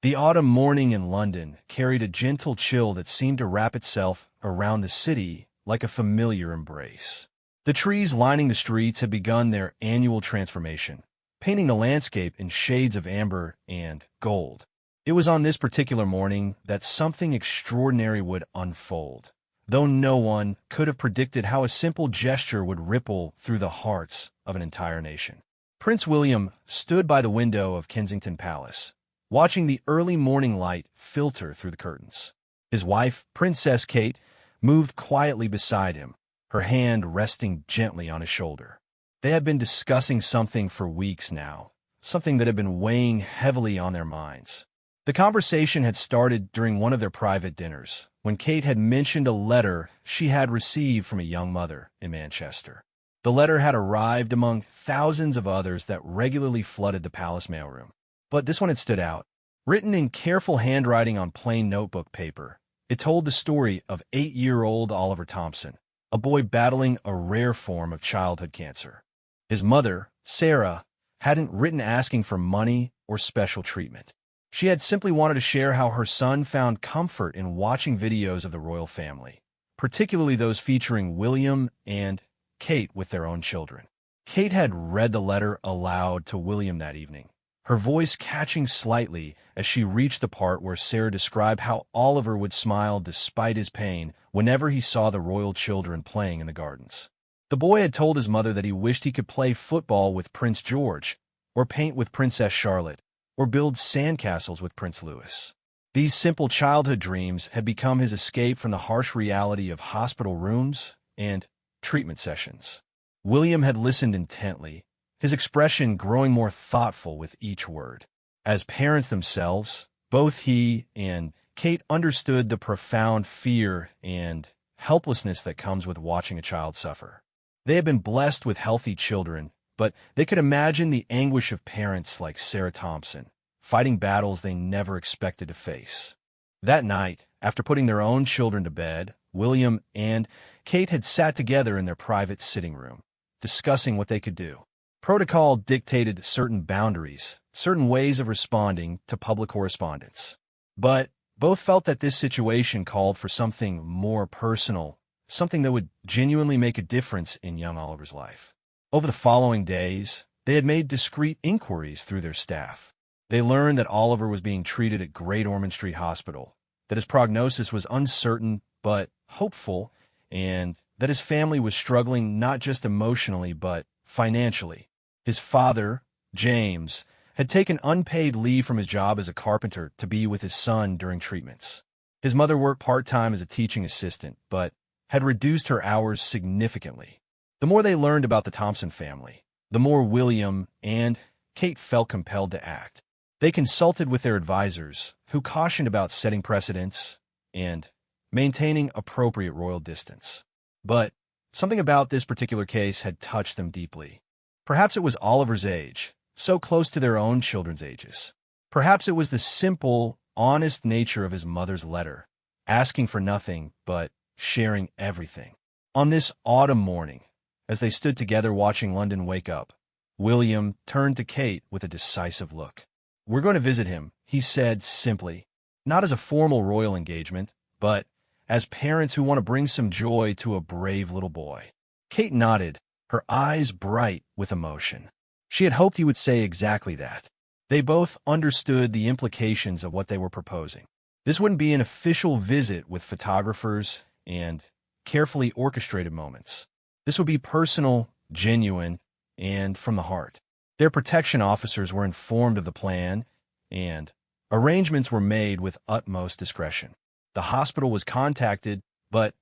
The autumn morning in London carried a gentle chill that seemed to wrap itself around the city like a familiar embrace. The trees lining the streets had begun their annual transformation, painting the landscape in shades of amber and gold. It was on this particular morning that something extraordinary would unfold, though no one could have predicted how a simple gesture would ripple through the hearts of an entire nation. Prince William stood by the window of Kensington Palace, watching the early morning light filter through the curtains. His wife, Princess Kate, moved quietly beside him, her hand resting gently on his shoulder. They had been discussing something for weeks now, something that had been weighing heavily on their minds. The conversation had started during one of their private dinners, when Kate had mentioned a letter she had received from a young mother in Manchester. The letter had arrived among thousands of others that regularly flooded the palace mailroom. But this one had stood out. Written in careful handwriting on plain notebook paper, it told the story of 8-year-old Oliver Thompson, a boy battling a rare form of childhood cancer. His mother, Sarah, hadn't written asking for money or special treatment. She had simply wanted to share how her son found comfort in watching videos of the royal family, particularly those featuring William and Kate with their own children. Kate had read the letter aloud to William that evening, her voice catching slightly as she reached the part where Sarah described how Oliver would smile despite his pain whenever he saw the royal children playing in the gardens. The boy had told his mother that he wished he could play football with Prince George, or paint with Princess Charlotte, or build sandcastles with Prince Louis. These simple childhood dreams had become his escape from the harsh reality of hospital rooms and treatment sessions. William had listened intently, his expression growing more thoughtful with each word. As parents themselves, both he and Kate understood the profound fear and helplessness that comes with watching a child suffer. They had been blessed with healthy children, but they could imagine the anguish of parents like Sarah Thompson, fighting battles they never expected to face. That night, after putting their own children to bed, William and Kate had sat together in their private sitting room, discussing what they could do. Protocol dictated certain boundaries, certain ways of responding to public correspondence. But both felt that this situation called for something more personal, something that would genuinely make a difference in young Oliver's life. Over the following days, they had made discreet inquiries through their staff. They learned that Oliver was being treated at Great Ormond Street Hospital, that his prognosis was uncertain but hopeful, and that his family was struggling not just emotionally but financially. His father, James, had taken unpaid leave from his job as a carpenter to be with his son during treatments. His mother worked part-time as a teaching assistant, but had reduced her hours significantly. The more they learned about the Thompson family, the more William and Kate felt compelled to act. They consulted with their advisors, who cautioned about setting precedents and maintaining appropriate royal distance. But something about this particular case had touched them deeply. Perhaps it was Oliver's age, so close to their own children's ages. Perhaps it was the simple, honest nature of his mother's letter, asking for nothing but sharing everything. On this autumn morning, as they stood together watching London wake up, William turned to Kate with a decisive look. "We're going to visit him," he said simply, not as a formal royal engagement, but as parents who want to bring some joy to a brave little boy. Kate nodded, her eyes bright with emotion. She had hoped he would say exactly that. They both understood the implications of what they were proposing. This wouldn't be an official visit with photographers and carefully orchestrated moments. This would be personal, genuine, and from the heart. Their protection officers were informed of the plan, and arrangements were made with utmost discretion. The hospital was contacted, but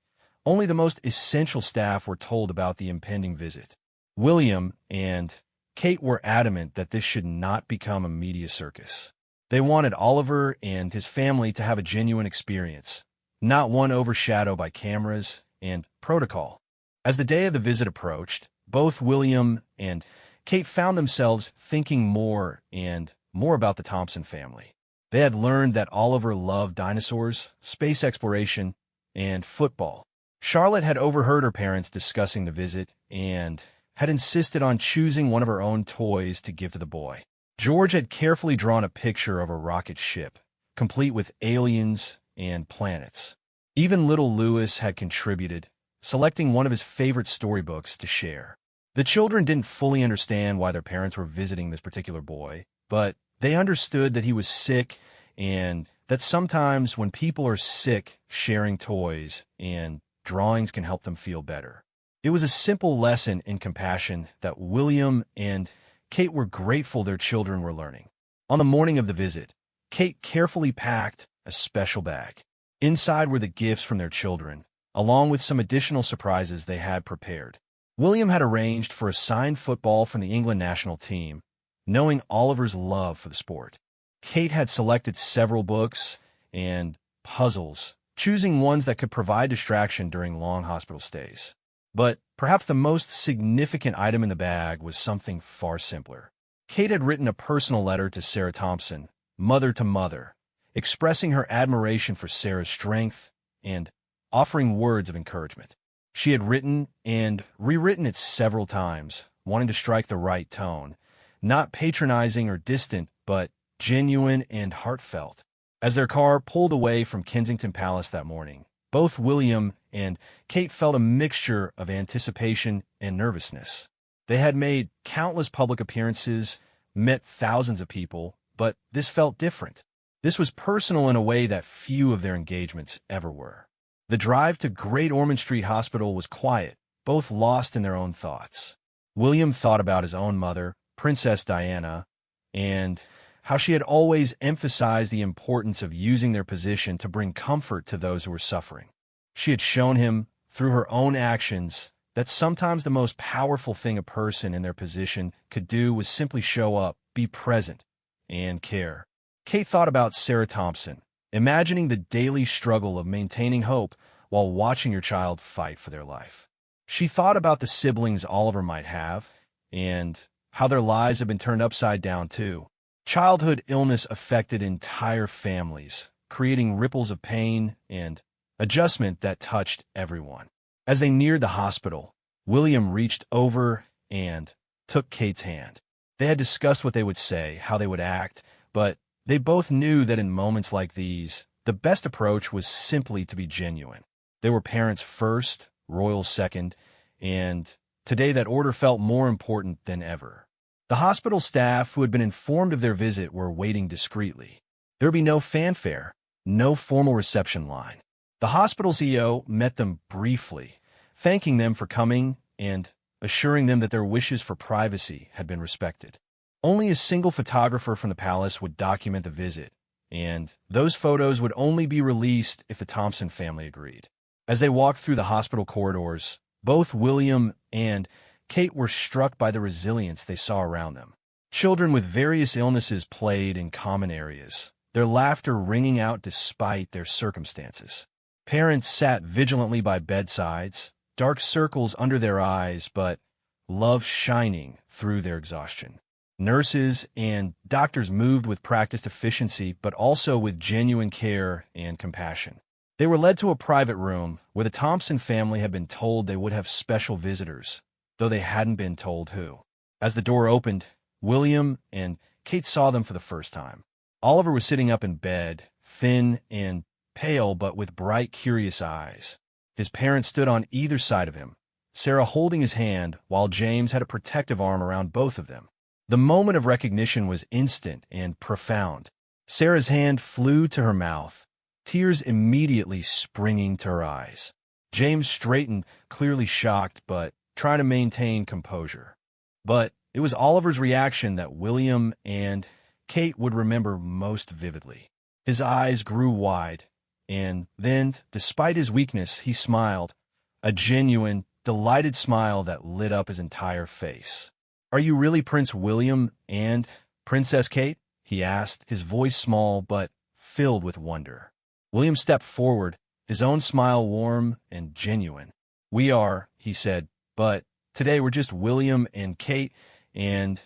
only the most essential staff were told about the impending visit. William and Kate were adamant that this should not become a media circus. They wanted Oliver and his family to have a genuine experience, not one overshadowed by cameras and protocol. As the day of the visit approached, both William and Kate found themselves thinking more and more about the Thompson family. They had learned that Oliver loved dinosaurs, space exploration, and football. Charlotte had overheard her parents discussing the visit and had insisted on choosing one of her own toys to give to the boy. George had carefully drawn a picture of a rocket ship, complete with aliens and planets. Even little Lewis had contributed, selecting one of his favorite storybooks to share. The children didn't fully understand why their parents were visiting this particular boy, but they understood that he was sick and that sometimes when people are sick, sharing toys and drawings can help them feel better. It was a simple lesson in compassion that William and Kate were grateful their children were learning. On the morning of the visit, Kate carefully packed a special bag. Inside were the gifts from their children, along with some additional surprises they had prepared. William had arranged for a signed football from the England national team, knowing Oliver's love for the sport. Kate had selected several books and puzzles, choosing ones that could provide distraction during long hospital stays. But perhaps the most significant item in the bag was something far simpler. Kate had written a personal letter to Sarah Thompson, mother to mother, expressing her admiration for Sarah's strength and offering words of encouragement. She had written and rewritten it several times, wanting to strike the right tone, not patronizing or distant, but genuine and heartfelt. As their car pulled away from Kensington Palace that morning, both William and Kate felt a mixture of anticipation and nervousness. They had made countless public appearances, met thousands of people, but this felt different. This was personal in a way that few of their engagements ever were. The drive to Great Ormond Street Hospital was quiet, both lost in their own thoughts. William thought about his own mother, Princess Diana, and how she had always emphasized the importance of using their position to bring comfort to those who were suffering. She had shown him, through her own actions, that sometimes the most powerful thing a person in their position could do was simply show up, be present, and care. Kate thought about Sarah Thompson, imagining the daily struggle of maintaining hope while watching your child fight for their life. She thought about the siblings Oliver might have, and how their lives had been turned upside down too. Childhood illness affected entire families, creating ripples of pain and adjustment that touched everyone. As they neared the hospital, William reached over and took Kate's hand. They had discussed what they would say, how they would act, but they both knew that in moments like these, the best approach was simply to be genuine. They were parents first, royals second, and today that order felt more important than ever. The hospital staff who had been informed of their visit were waiting discreetly. There would be no fanfare, no formal reception line. The hospital CEO met them briefly, thanking them for coming and assuring them that their wishes for privacy had been respected. Only a single photographer from the palace would document the visit, and those photos would only be released if the Thompson family agreed. As they walked through the hospital corridors, both William and Kate were struck by the resilience they saw around them. Children with various illnesses played in common areas, their laughter ringing out despite their circumstances. Parents sat vigilantly by bedsides, dark circles under their eyes, but love shining through their exhaustion. Nurses and doctors moved with practiced efficiency, but also with genuine care and compassion. They were led to a private room where the Thompson family had been told they would have special visitors, though they hadn't been told who. As the door opened, William and Kate saw them for the first time. Oliver was sitting up in bed, thin and pale but with bright, curious eyes. His parents stood on either side of him, Sarah holding his hand while James had a protective arm around both of them. The moment of recognition was instant and profound. Sarah's hand flew to her mouth, tears immediately springing to her eyes. James straightened, clearly shocked, but trying to maintain composure. But it was Oliver's reaction that William and Kate would remember most vividly. His eyes grew wide, and then, despite his weakness, he smiled, a genuine, delighted smile that lit up his entire face. "Are you really Prince William and Princess Kate?" he asked, his voice small but filled with wonder. William stepped forward, his own smile warm and genuine. "We are," he said, "but today we're just William and Kate, and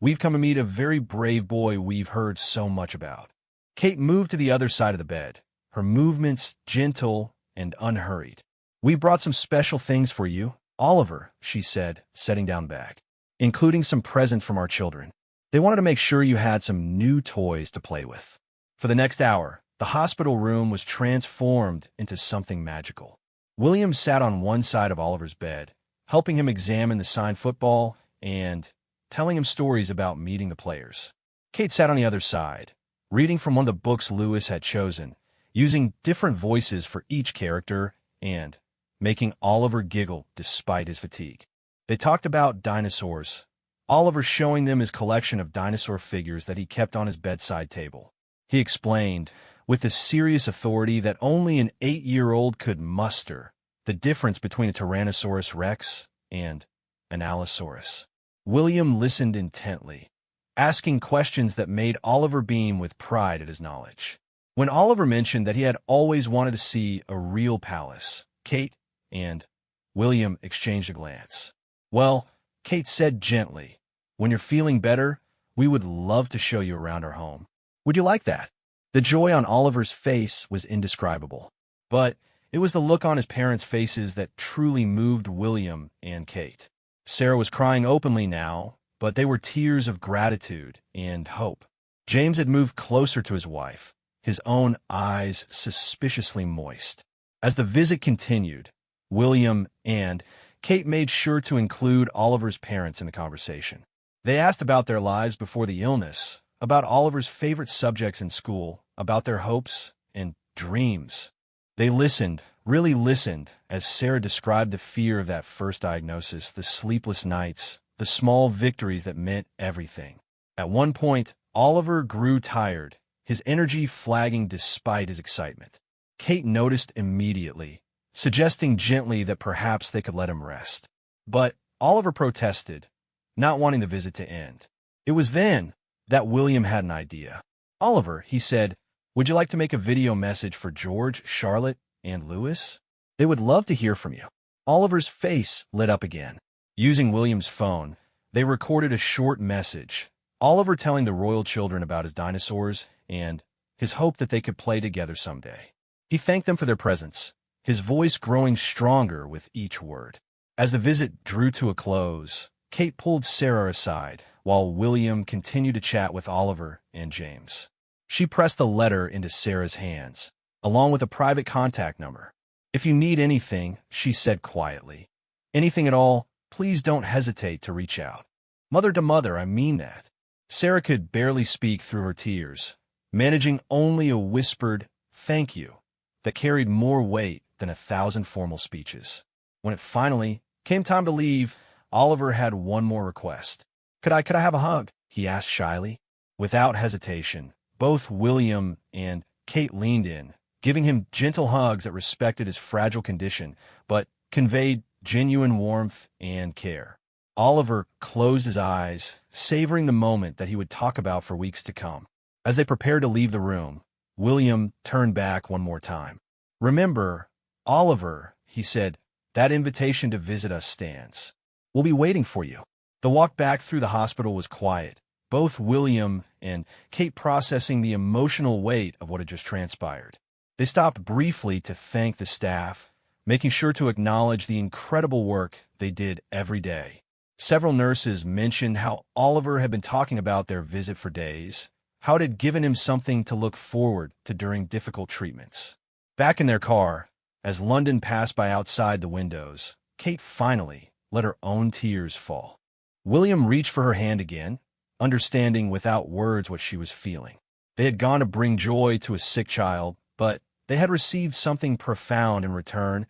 we've come to meet a very brave boy we've heard so much about." Kate moved to the other side of the bed, her movements gentle and unhurried. "We brought some special things for you, Oliver," she said, setting down the bag, "including some presents from our children. They wanted to make sure you had some new toys to play with." For the next hour, The hospital room was transformed into something magical. William sat on one side of Oliver's bed, helping him examine the signed football and telling him stories about meeting the players. Kate sat on the other side, reading from one of the books Lewis had chosen, using different voices for each character and making Oliver giggle despite his fatigue. They talked about dinosaurs, Oliver showing them his collection of dinosaur figures that he kept on his bedside table. He explained, with the serious authority that only an 8-year-old could muster, the difference between a Tyrannosaurus rex and an Allosaurus. William listened intently, asking questions that made Oliver beam with pride at his knowledge. When Oliver mentioned that he had always wanted to see a real palace, Kate and William exchanged a glance. "Well," Kate said gently, "when you're feeling better, we would love to show you around our home. Would you like that?" The joy on Oliver's face was indescribable, but it was the look on his parents' faces that truly moved William and Kate. Sarah was crying openly now, but they were tears of gratitude and hope. James had moved closer to his wife, his own eyes suspiciously moist. As the visit continued, William and Kate made sure to include Oliver's parents in the conversation. They asked about their lives before the illness, about Oliver's favorite subjects in school, about their hopes and dreams. They listened, really listened, as Sarah described the fear of that first diagnosis, the sleepless nights, the small victories that meant everything. At one point, Oliver grew tired, his energy flagging despite his excitement. Kate noticed immediately, suggesting gently that perhaps they could let him rest. But Oliver protested, not wanting the visit to end. It was then that William had an idea. "Oliver," he said, "would you like to make a video message for George, Charlotte, and Lewis? They would love to hear from you." Oliver's face lit up again. Using William's phone, they recorded a short message, Oliver telling the royal children about his dinosaurs and his hope that they could play together someday. He thanked them for their presence, his voice growing stronger with each word. As the visit drew to a close, Kate pulled Sarah aside, while William continued to chat with Oliver and James. She pressed the letter into Sarah's hands, along with a private contact number. "If you need anything," she said quietly, "anything at all, please don't hesitate to reach out." "Mother to mother, I mean that." Sarah could barely speak through her tears, managing only a whispered "thank you" that carried more weight than 1,000 formal speeches. When it finally came time to leave, Oliver had one more request. Could I have a hug?" he asked shyly. Without hesitation, both William and Kate leaned in, giving him gentle hugs that respected his fragile condition, but conveyed genuine warmth and care. Oliver closed his eyes, savoring the moment that he would talk about for weeks to come. As they prepared to leave the room, William turned back one more time. "Remember, Oliver," he said, "that invitation to visit us stands. We'll be waiting for you." The walk back through the hospital was quiet, both William and Kate processing the emotional weight of what had just transpired. They stopped briefly to thank the staff, making sure to acknowledge the incredible work they did every day. Several nurses mentioned how Oliver had been talking about their visit for days, how it had given him something to look forward to during difficult treatments. Back in their car, as London passed by outside the windows, Kate finally let her own tears fall. William reached for her hand again, understanding without words what she was feeling. They had gone to bring joy to a sick child, but they had received something profound in return,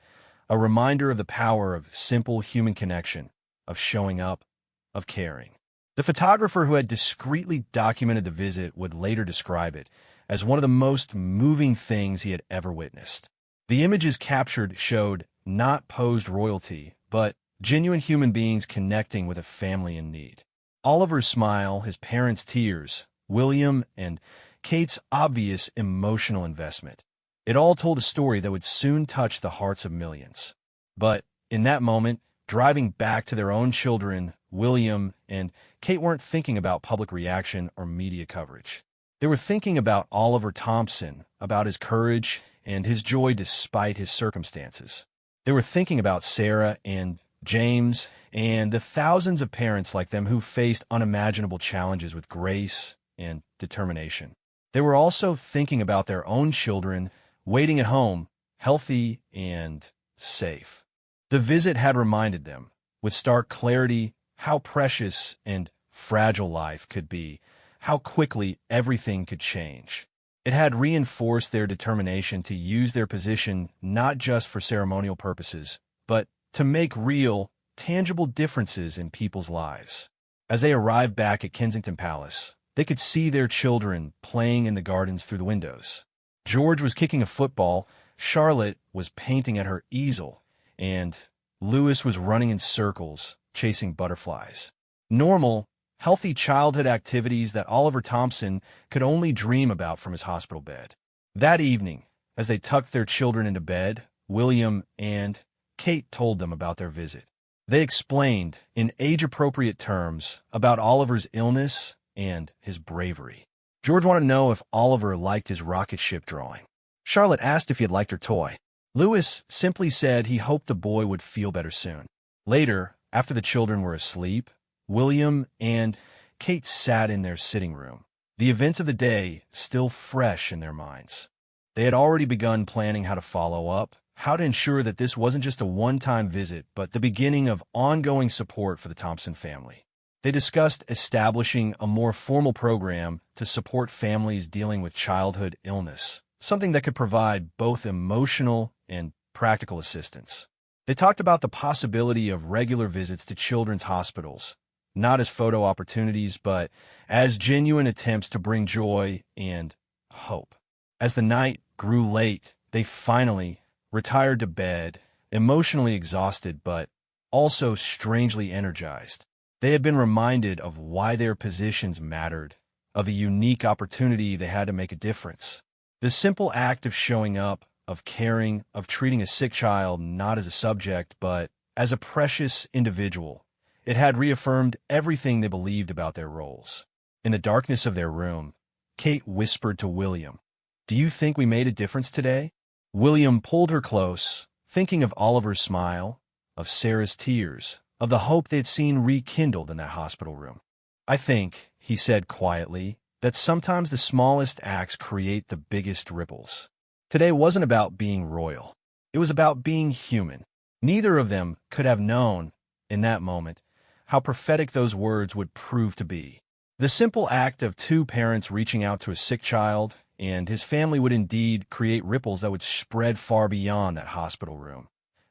a reminder of the power of simple human connection, of showing up, of caring. The photographer who had discreetly documented the visit would later describe it as one of the most moving things he had ever witnessed. The images captured showed not posed royalty, but genuine human beings connecting with a family in need. Oliver's smile, his parents' tears, William and Kate's obvious emotional investment. It all told a story that would soon touch the hearts of millions. But in that moment, driving back to their own children, William and Kate weren't thinking about public reaction or media coverage. They were thinking about Oliver Thompson, about his courage and his joy despite his circumstances. They were thinking about Sarah and James and the thousands of parents like them who faced unimaginable challenges with grace and determination. They were also thinking about their own children, waiting at home, healthy and safe. The visit had reminded them, with stark clarity, how precious and fragile life could be, how quickly everything could change. It had reinforced their determination to use their position not just for ceremonial purposes, but to make real, tangible differences in people's lives. As they arrived back at Kensington Palace, they could see their children playing in the gardens through the windows. George was kicking a football, Charlotte was painting at her easel, and Louis was running in circles, chasing butterflies. Normal, healthy childhood activities that Oliver Thompson could only dream about from his hospital bed. That evening, as they tucked their children into bed, William and Kate told them about their visit. They explained, in age-appropriate terms, about Oliver's illness and his bravery. George wanted to know if Oliver liked his rocket ship drawing. Charlotte asked if he had liked her toy. Louis simply said he hoped the boy would feel better soon. Later, after the children were asleep, William and Kate sat in their sitting room, the events of the day still fresh in their minds. They had already begun planning how to follow up, how to ensure that this wasn't just a one-time visit, but the beginning of ongoing support for the Thompson family. They discussed establishing a more formal program to support families dealing with childhood illness, something that could provide both emotional and practical assistance. They talked about the possibility of regular visits to children's hospitals, not as photo opportunities, but as genuine attempts to bring joy and hope. As the night grew late, they finally retired to bed, emotionally exhausted but also strangely energized. They had been reminded of why their positions mattered, of the unique opportunity they had to make a difference. The simple act of showing up, of caring, of treating a sick child not as a subject but as a precious individual, it had reaffirmed everything they believed about their roles. In the darkness of their room, Kate whispered to William, "Do you think we made a difference today?" William pulled her close, thinking of Oliver's smile, of Sarah's tears, of the hope they'd seen rekindled in that hospital room. "I think," he said quietly, "that sometimes the smallest acts create the biggest ripples." Today wasn't about being royal. It was about being human. Neither of them could have known, in that moment, how prophetic those words would prove to be. The simple act of two parents reaching out to a sick child and his family would indeed create ripples that would spread far beyond that hospital room,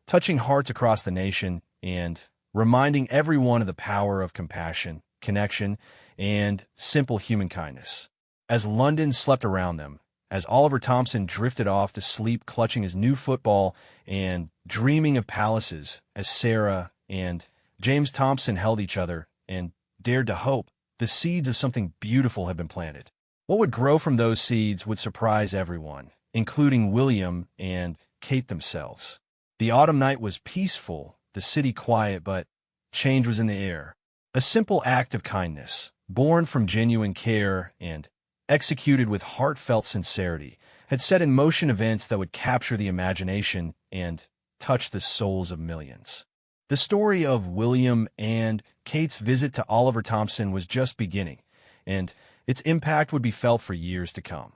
touching hearts across the nation and reminding everyone of the power of compassion, connection, and simple human kindness. As London slept around them, as Oliver Thompson drifted off to sleep clutching his new football and dreaming of palaces, as Sarah and James Thompson held each other and dared to hope, the seeds of something beautiful had been planted. What would grow from those seeds would surprise everyone, including William and Kate themselves. The autumn night was peaceful, the city quiet, but change was in the air. A simple act of kindness, born from genuine care and executed with heartfelt sincerity, had set in motion events that would capture the imagination and touch the souls of millions. The story of William and Kate's visit to Oliver Thompson was just beginning, and its impact would be felt for years to come.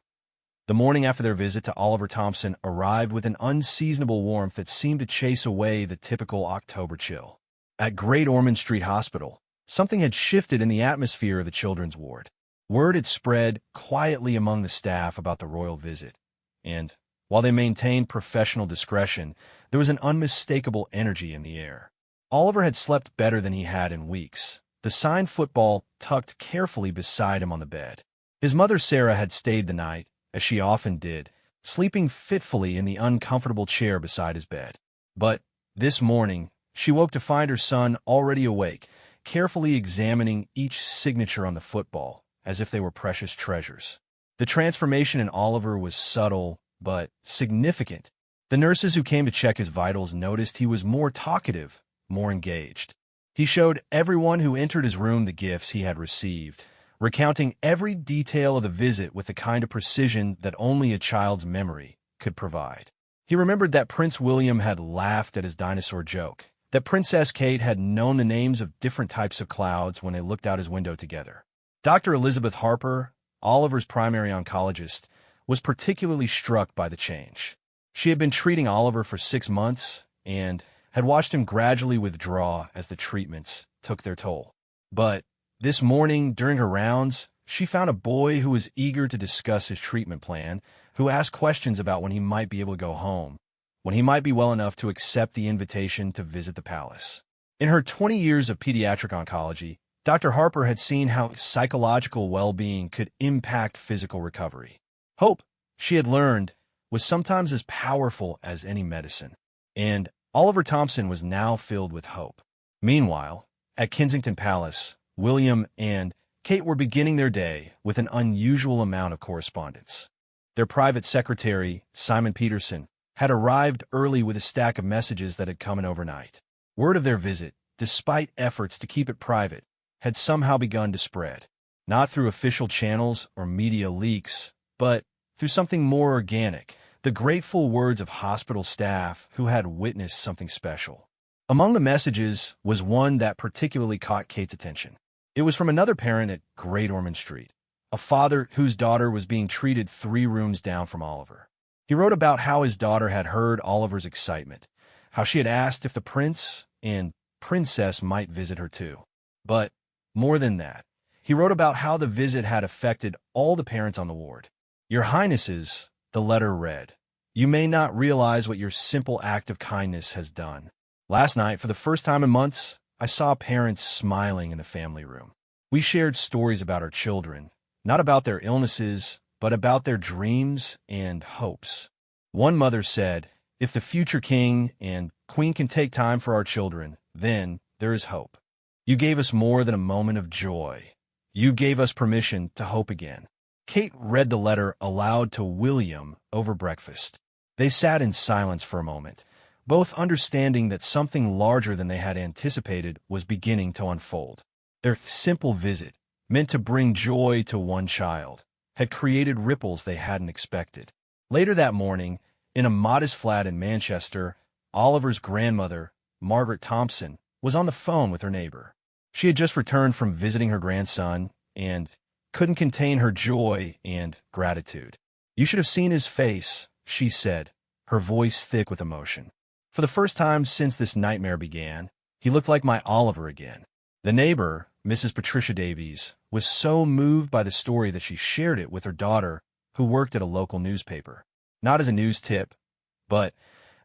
The morning after their visit to Oliver Thompson arrived with an unseasonable warmth that seemed to chase away the typical October chill. At Great Ormond Street Hospital, something had shifted in the atmosphere of the children's ward. Word had spread quietly among the staff about the royal visit, and while they maintained professional discretion, there was an unmistakable energy in the air. Oliver had slept better than he had in weeks, the signed football tucked carefully beside him on the bed. His mother Sarah had stayed the night, as she often did, sleeping fitfully in the uncomfortable chair beside his bed. But this morning, she woke to find her son already awake, carefully examining each signature on the football, as if they were precious treasures. The transformation in Oliver was subtle, but significant. The nurses who came to check his vitals noticed he was more talkative, more engaged. He showed everyone who entered his room the gifts he had received, recounting every detail of the visit with the kind of precision that only a child's memory could provide. He remembered that Prince William had laughed at his dinosaur joke, that Princess Kate had known the names of different types of clouds when they looked out his window together. Dr. Elizabeth Harper, Oliver's primary oncologist, was particularly struck by the change. She had been treating Oliver for 6 months and had watched him gradually withdraw as the treatments took their toll. But this morning, during her rounds, she found a boy who was eager to discuss his treatment plan, who asked questions about when he might be able to go home, when he might be well enough to accept the invitation to visit the palace. In her 20 years of pediatric oncology, Dr. Harper had seen how psychological well-being could impact physical recovery. Hope, she had learned, was sometimes as powerful as any medicine. And Oliver Thompson was now filled with hope. Meanwhile, at Kensington Palace, William and Kate were beginning their day with an unusual amount of correspondence. Their private secretary, Simon Peterson, had arrived early with a stack of messages that had come in overnight. Word of their visit, despite efforts to keep it private, had somehow begun to spread, not through official channels or media leaks, but through something more organic, the grateful words of hospital staff who had witnessed something special. Among the messages was one that particularly caught Kate's attention. It was from another parent at Great Ormond Street, a father whose daughter was being treated 3 rooms down from Oliver. He wrote about how his daughter had heard Oliver's excitement, how she had asked if the prince and princess might visit her too. But more than that, he wrote about how the visit had affected all the parents on the ward. "Your Highnesses," the letter read, "you may not realize what your simple act of kindness has done. Last night, for the first time in months, I saw parents smiling in the family room. We shared stories about our children, not about their illnesses, but about their dreams and hopes. One mother said, 'If the future king and queen can take time for our children, then there is hope. You gave us more than a moment of joy. You gave us permission to hope again.'" Kate read the letter aloud to William over breakfast. They sat in silence for a moment, both understanding that something larger than they had anticipated was beginning to unfold. Their simple visit, meant to bring joy to one child, had created ripples they hadn't expected. Later that morning, in a modest flat in Manchester, Oliver's grandmother, Margaret Thompson, was on the phone with her neighbor. She had just returned from visiting her grandson and couldn't contain her joy and gratitude. "You should have seen his face," she said, her voice thick with emotion. "For the first time since this nightmare began, he looked like my Oliver again." The neighbor, Mrs. Patricia Davies, was so moved by the story that she shared it with her daughter, who worked at a local newspaper. Not as a news tip, but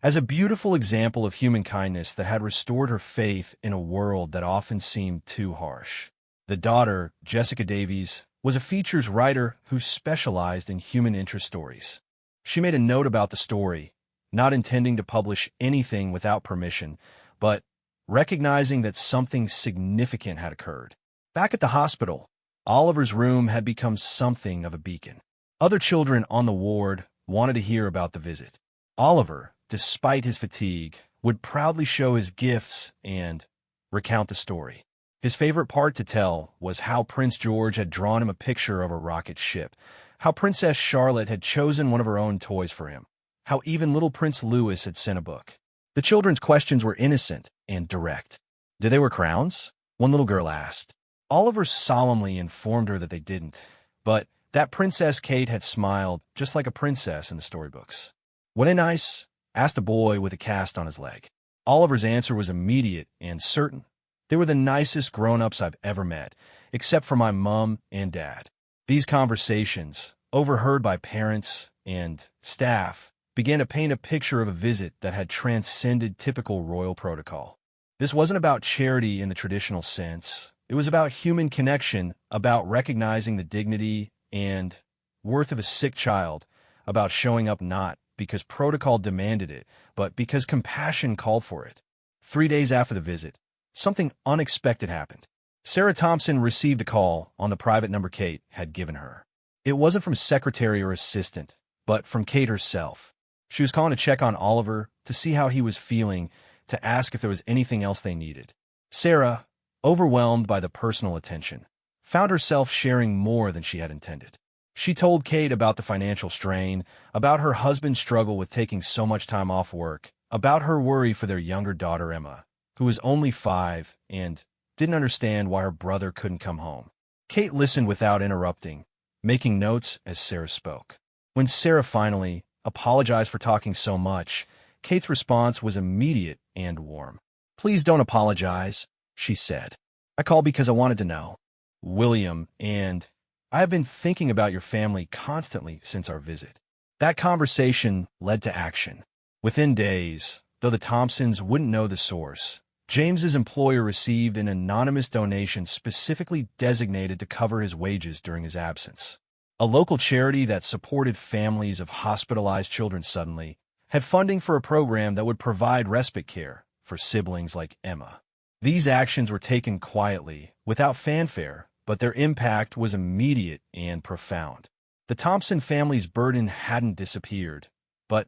as a beautiful example of human kindness that had restored her faith in a world that often seemed too harsh. The daughter, Jessica Davies, was a features writer who specialized in human interest stories. She made a note about the story, not intending to publish anything without permission, but recognizing that something significant had occurred. Back at the hospital, Oliver's room had become something of a beacon. Other children on the ward wanted to hear about the visit. Oliver, despite his fatigue, would proudly show his gifts and recount the story. His favorite part to tell was how Prince George had drawn him a picture of a rocket ship, how Princess Charlotte had chosen one of her own toys for him, how even little Prince Louis had sent a book. The children's questions were innocent and direct. "Did they wear crowns?" one little girl asked. Oliver solemnly informed her that they didn't, but that Princess Kate had smiled just like a princess in the storybooks. "Were they nice?" asked a boy with a cast on his leg. Oliver's answer was immediate and certain. "They were the nicest grown-ups I've ever met, except for my mom and dad." These conversations, overheard by parents and staff, began to paint a picture of a visit that had transcended typical royal protocol. This wasn't about charity in the traditional sense. It was about human connection, about recognizing the dignity and worth of a sick child, about showing up not because protocol demanded it, but because compassion called for it. 3 days after the visit, something unexpected happened. Sarah Thompson received a call on the private number Kate had given her. It wasn't from secretary or assistant, but from Kate herself. She was calling to check on Oliver, to see how he was feeling, to ask if there was anything else they needed. Sarah, overwhelmed by the personal attention, found herself sharing more than she had intended. She told Kate about the financial strain, about her husband's struggle with taking so much time off work, about her worry for their younger daughter Emma, who was only 5 and didn't understand why her brother couldn't come home. Kate listened without interrupting, making notes as Sarah spoke. When Sarah finally apologized for talking so much, Kate's response was immediate and warm. "Please don't apologize," she said. "I called because I wanted to know. William and I have been thinking about your family constantly since our visit." That conversation led to action. Within days, though the Thompsons wouldn't know the source, James's employer received an anonymous donation specifically designated to cover his wages during his absence. A local charity that supported families of hospitalized children suddenly had funding for a program that would provide respite care for siblings like Emma. These actions were taken quietly, without fanfare, but their impact was immediate and profound. The Thompson family's burden hadn't disappeared, but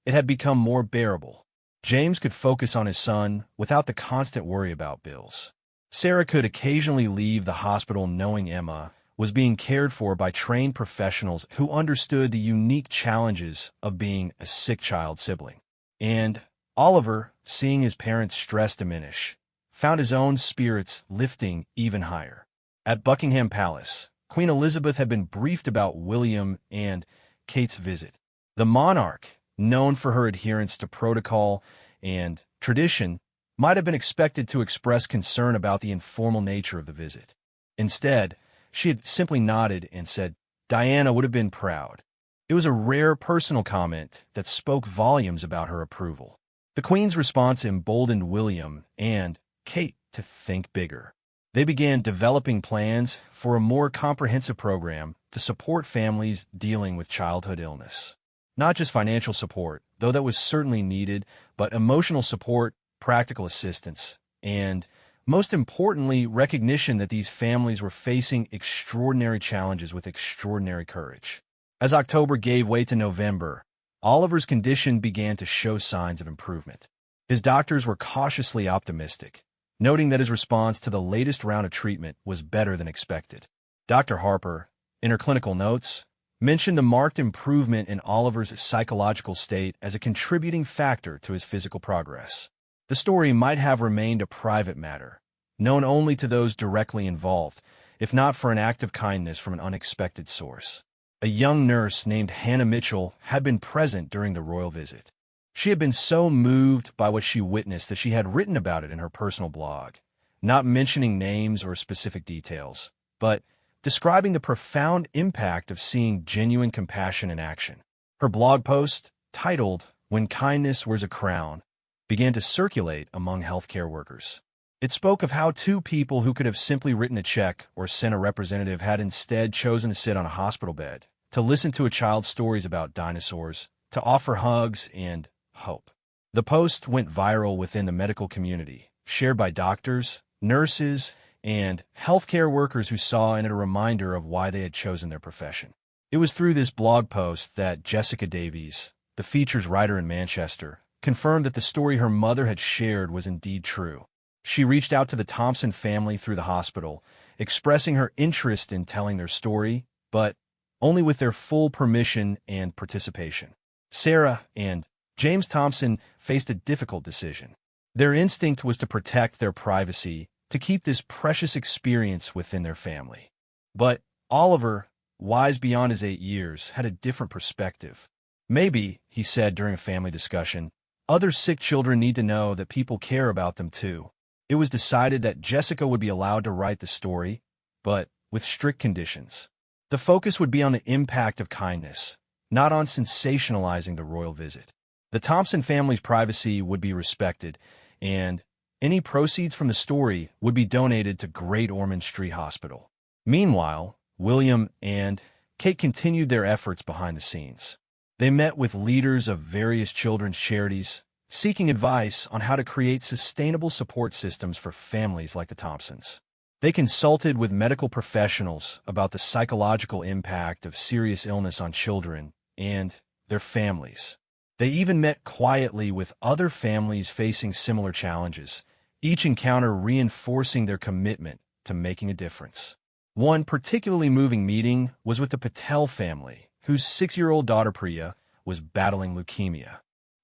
it had become more bearable. James could focus on his son without the constant worry about bills. Sarah could occasionally leave the hospital knowing Emma was being cared for by trained professionals who understood the unique challenges of being a sick child sibling. And Oliver, seeing his parents' stress diminish, found his own spirits lifting even higher. At Buckingham Palace, Queen Elizabeth had been briefed about William and Kate's visit. The monarch, known for her adherence to protocol and tradition, might have been expected to express concern about the informal nature of the visit. Instead, she had simply nodded and said Diana would have been proud. It was a rare personal comment that spoke volumes about her approval. The Queen's response emboldened William and Kate to think bigger. They began developing plans for a more comprehensive program to support families dealing with childhood illness. Not just financial support, though that was certainly needed, but emotional support, practical assistance, and, most importantly, recognition that these families were facing extraordinary challenges with extraordinary courage. As October gave way to November, Oliver's condition began to show signs of improvement. His doctors were cautiously optimistic, noting that his response to the latest round of treatment was better than expected. Dr. Harper, in her clinical notes, mentioned the marked improvement in Oliver's psychological state as a contributing factor to his physical progress. The story might have remained a private matter, known only to those directly involved, if not for an act of kindness from an unexpected source. A young nurse named Hannah Mitchell had been present during the royal visit. She had been so moved by what she witnessed that she had written about it in her personal blog, not mentioning names or specific details, but describing the profound impact of seeing genuine compassion in action. Her blog post, titled "When Kindness Wears a Crown," began to circulate among healthcare workers. It spoke of how two people who could have simply written a check or sent a representative had instead chosen to sit on a hospital bed, to listen to a child's stories about dinosaurs, to offer hugs and hope. The post went viral within the medical community, shared by doctors, nurses, and healthcare workers who saw in it a reminder of why they had chosen their profession. It was through this blog post that Jessica Davies, the features writer in Manchester, confirmed that the story her mother had shared was indeed true. She reached out to the Thompson family through the hospital, expressing her interest in telling their story, but only with their full permission and participation. Sarah and James Thompson faced a difficult decision. Their instinct was to protect their privacy, to keep this precious experience within their family. But Oliver, wise beyond his 8 years, had a different perspective. "Maybe," he said during a family discussion, "other sick children need to know that people care about them too." It was decided that Jessica would be allowed to write the story, but with strict conditions. The focus would be on the impact of kindness, not on sensationalizing the royal visit. The Thompson family's privacy would be respected, and any proceeds from the story would be donated to Great Ormond Street Hospital. Meanwhile, William and Kate continued their efforts behind the scenes. They met with leaders of various children's charities, seeking advice on how to create sustainable support systems for families like the Thompsons. They consulted with medical professionals about the psychological impact of serious illness on children and their families. They even met quietly with other families facing similar challenges, each encounter reinforcing their commitment to making a difference. One particularly moving meeting was with the Patel family, whose 6-year-old daughter Priya was battling leukemia.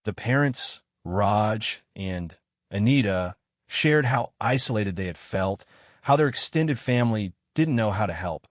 The parents, Raj and Anita, shared how isolated they had felt, how their extended family didn't know how to help,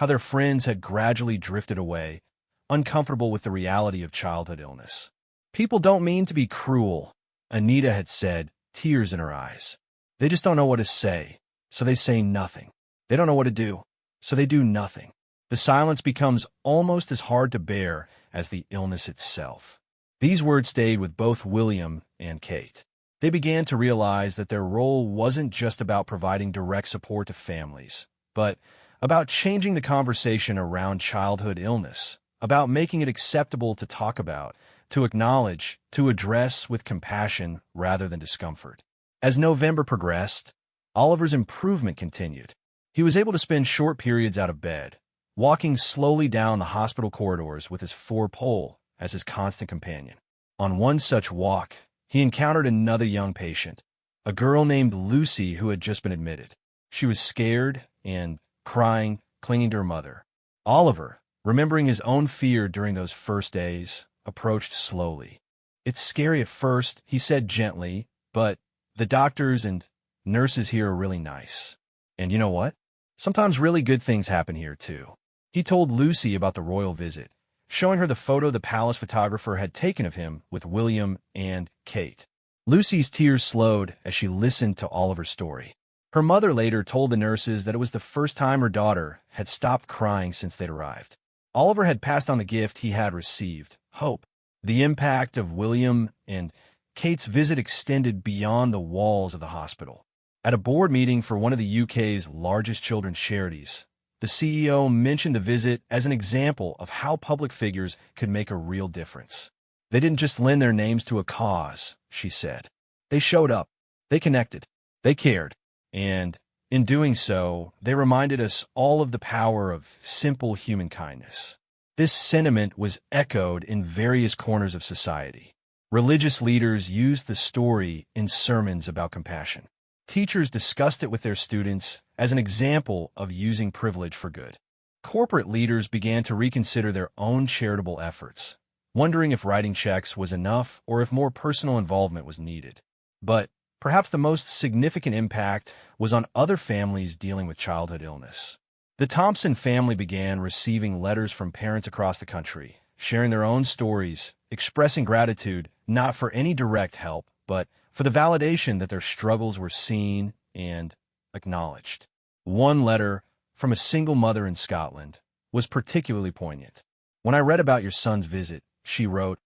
how their friends had gradually drifted away, uncomfortable with the reality of childhood illness. "People don't mean to be cruel," Anita had said, tears in her eyes. "They just don't know what to say, so they say nothing. They don't know what to do, so they do nothing." The silence becomes almost as hard to bear as the illness itself. These words stayed with both William and Kate. They began to realize that their role wasn't just about providing direct support to families, but about changing the conversation around childhood illness, about making it acceptable to talk about, to acknowledge, to address with compassion rather than discomfort. As November progressed, Oliver's improvement continued. He was able to spend short periods out of bed, walking slowly down the hospital corridors with his four-pole as his constant companion. On one such walk, he encountered another young patient, a girl named Lucy who had just been admitted. She was scared and crying, clinging to her mother. Oliver, remembering his own fear during those first days, approached slowly. "It's scary at first," he said gently, "but the doctors and nurses here are really nice. And you know what? Sometimes really good things happen here, too." He told Lucy about the royal visit, showing her the photo the palace photographer had taken of him with William and Kate. Lucy's tears slowed as she listened to Oliver's story. Her mother later told the nurses that it was the first time her daughter had stopped crying since they'd arrived. Oliver had passed on the gift he had received, hope. The impact of William and Kate's visit extended beyond the walls of the hospital. At a board meeting for one of the UK's largest children's charities, the CEO mentioned the visit as an example of how public figures could make a real difference. "They didn't just lend their names to a cause," she said. "They showed up, they connected, they cared, and in doing so, they reminded us all of the power of simple human kindness." This sentiment was echoed in various corners of society. Religious leaders used the story in sermons about compassion. Teachers discussed it with their students as an example of using privilege for good. Corporate leaders began to reconsider their own charitable efforts, wondering if writing checks was enough or if more personal involvement was needed. But perhaps the most significant impact was on other families dealing with childhood illness. The Thompson family began receiving letters from parents across the country, sharing their own stories, expressing gratitude not for any direct help, but for the validation that their struggles were seen and acknowledged. One letter from a single mother in Scotland was particularly poignant. "When I read about your son's visit," she wrote,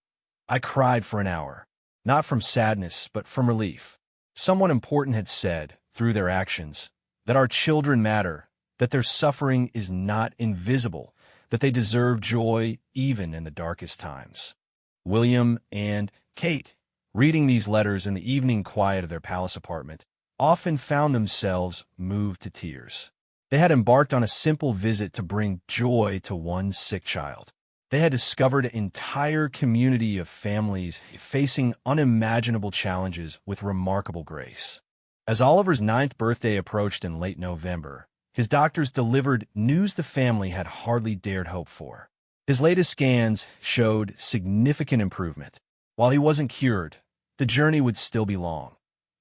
"I cried for an hour, not from sadness, but from relief. Someone important had said, through their actions, that our children matter, that their suffering is not invisible, that they deserve joy even in the darkest times." William and Kate, reading these letters in the evening quiet of their palace apartment, often found themselves moved to tears. They had embarked on a simple visit to bring joy to one sick child. They had discovered an entire community of families facing unimaginable challenges with remarkable grace. As Oliver's 9th birthday approached in late November, his doctors delivered news the family had hardly dared hope for. His latest scans showed significant improvement. While he wasn't cured, the journey would still be long.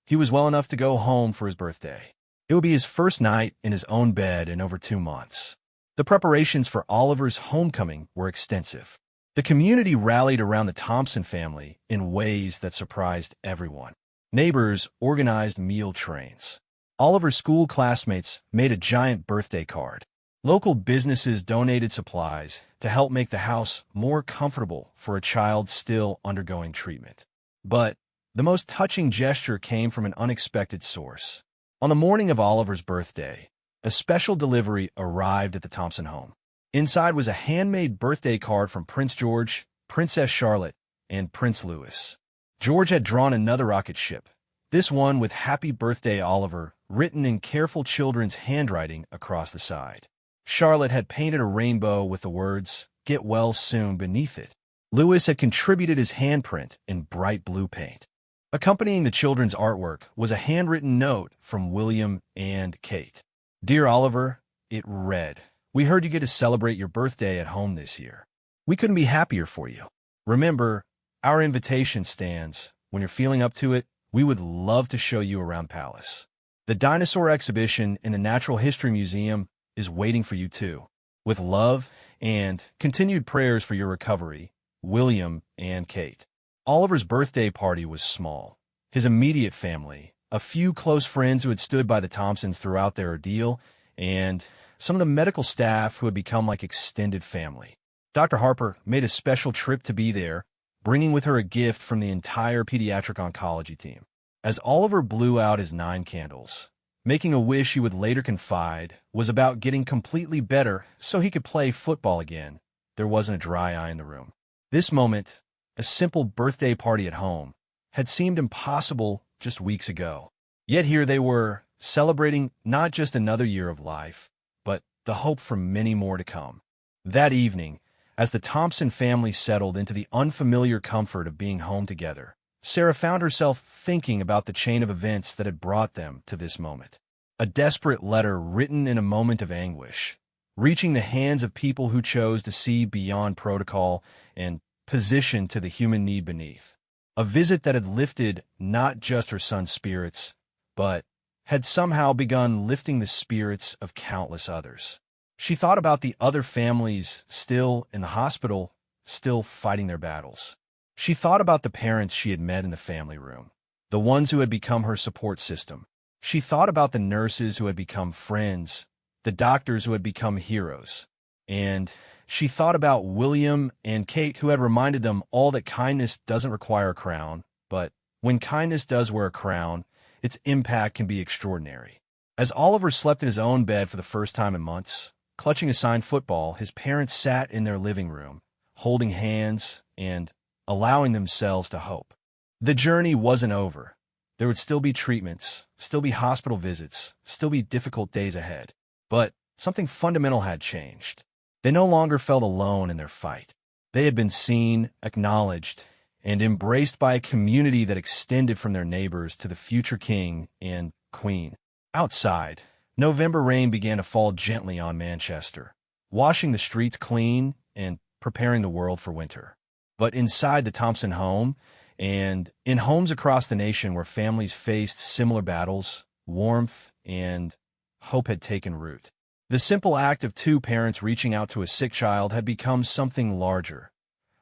He was well enough to go home for his birthday. It would be his first night in his own bed in over 2 months. The preparations for Oliver's homecoming were extensive. The community rallied around the Thompson family in ways that surprised everyone. Neighbors organized meal trains. Oliver's school classmates made a giant birthday card. Local businesses donated supplies to help make the house more comfortable for a child still undergoing treatment. But the most touching gesture came from an unexpected source. On the morning of Oliver's birthday, a special delivery arrived at the Thompson home. Inside was a handmade birthday card from Prince George, Princess Charlotte, and Prince Louis. George had drawn another rocket ship, this one with "Happy Birthday, Oliver," written in careful children's handwriting across the side. Charlotte had painted a rainbow with the words, "Get well soon," beneath it. Louis had contributed his handprint in bright blue paint. Accompanying the children's artwork was a handwritten note from William and Kate. "Dear Oliver," it read, "we heard you get to celebrate your birthday at home this year. We couldn't be happier for you. Remember, our invitation stands. When you're feeling up to it, we would love to show you around Palace. The dinosaur exhibition in the Natural History Museum is waiting for you too. With love and continued prayers for your recovery, William and Kate. Oliver's birthday party was small. His immediate family, a few close friends who had stood by the Thompsons throughout their ordeal, and some of the medical staff who had become like extended family. Dr. Harper made a special trip to be there, bringing with her a gift from the entire pediatric oncology team. As Oliver blew out his 9 candles, making a wish he would later confide was about getting completely better so he could play football again, there wasn't a dry eye in the room. This moment, a simple birthday party at home, had seemed impossible just weeks ago. Yet here they were, celebrating not just another year of life, but the hope for many more to come. That evening, as the Thompson family settled into the unfamiliar comfort of being home together, Sarah found herself thinking about the chain of events that had brought them to this moment. A desperate letter written in a moment of anguish, reaching the hands of people who chose to see beyond protocol and position to the human need beneath. A visit that had lifted not just her son's spirits, but had somehow begun lifting the spirits of countless others. She thought about the other families still in the hospital, still fighting their battles. She thought about the parents she had met in the family room, the ones who had become her support system. She thought about the nurses who had become friends, the doctors who had become heroes. And she thought about William and Kate, who had reminded them all that kindness doesn't require a crown, but when kindness does wear a crown, its impact can be extraordinary. As Oliver slept in his own bed for the first time in months, clutching a signed football, his parents sat in their living room, holding hands and allowing themselves to hope. The journey wasn't over. There would still be treatments, still be hospital visits, still be difficult days ahead. But something fundamental had changed. They no longer felt alone in their fight. They had been seen, acknowledged, and embraced by a community that extended from their neighbors to the future king and queen. Outside, November rain began to fall gently on Manchester, washing the streets clean and preparing the world for winter. But inside the Thompson home, and in homes across the nation where families faced similar battles, warmth and hope had taken root. The simple act of 2 parents reaching out to a sick child had become something larger,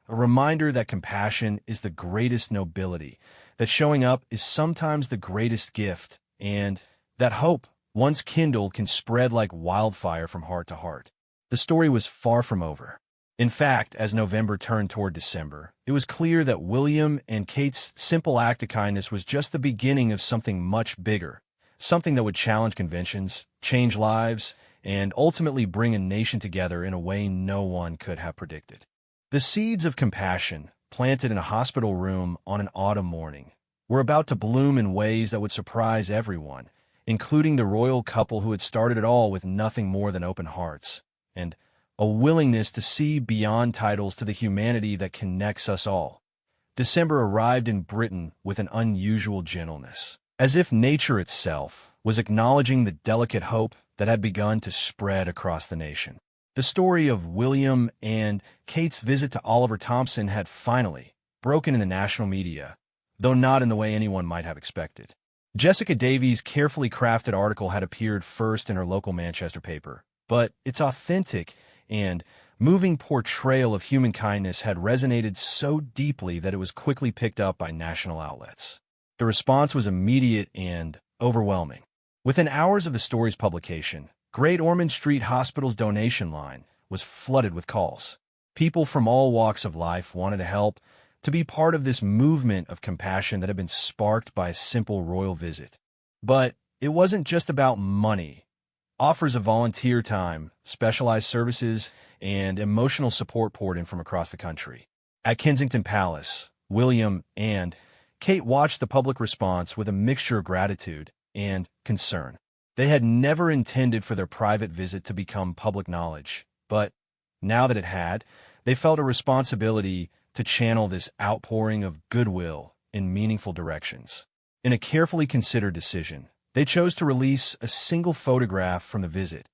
a reminder that compassion is the greatest nobility, that showing up is sometimes the greatest gift, and that hope, once kindled, can spread like wildfire from heart to heart. The story was far from over. In fact, as November turned toward December, it was clear that William and Kate's simple act of kindness was just the beginning of something much bigger, something that would challenge conventions, change lives, and ultimately bring a nation together in a way no one could have predicted. The seeds of compassion, planted in a hospital room on an autumn morning, were about to bloom in ways that would surprise everyone, including the royal couple who had started it all with nothing more than open hearts, and a willingness to see beyond titles to the humanity that connects us all. December arrived in Britain with an unusual gentleness, as if nature itself was acknowledging the delicate hope that had begun to spread across the nation. The story of William and Kate's visit to Oliver Thompson had finally broken in the national media, though not in the way anyone might have expected. Jessica Davies' carefully crafted article had appeared first in her local Manchester paper, but its authentic and moving portrayal of human kindness had resonated so deeply that it was quickly picked up by national outlets. The response was immediate and overwhelming. Within hours of the story's publication, Great Ormond Street Hospital's donation line was flooded with calls. People from all walks of life wanted to help, to be part of this movement of compassion that had been sparked by a simple royal visit. But it wasn't just about money. Offers of volunteer time, specialized services, and emotional support poured in from across the country. At Kensington Palace, William and Kate watched the public response with a mixture of gratitude and concern. They had never intended for their private visit to become public knowledge, but now that it had, they felt a responsibility to channel this outpouring of goodwill in meaningful directions. In a carefully considered decision, they chose to release a single photograph from the visit,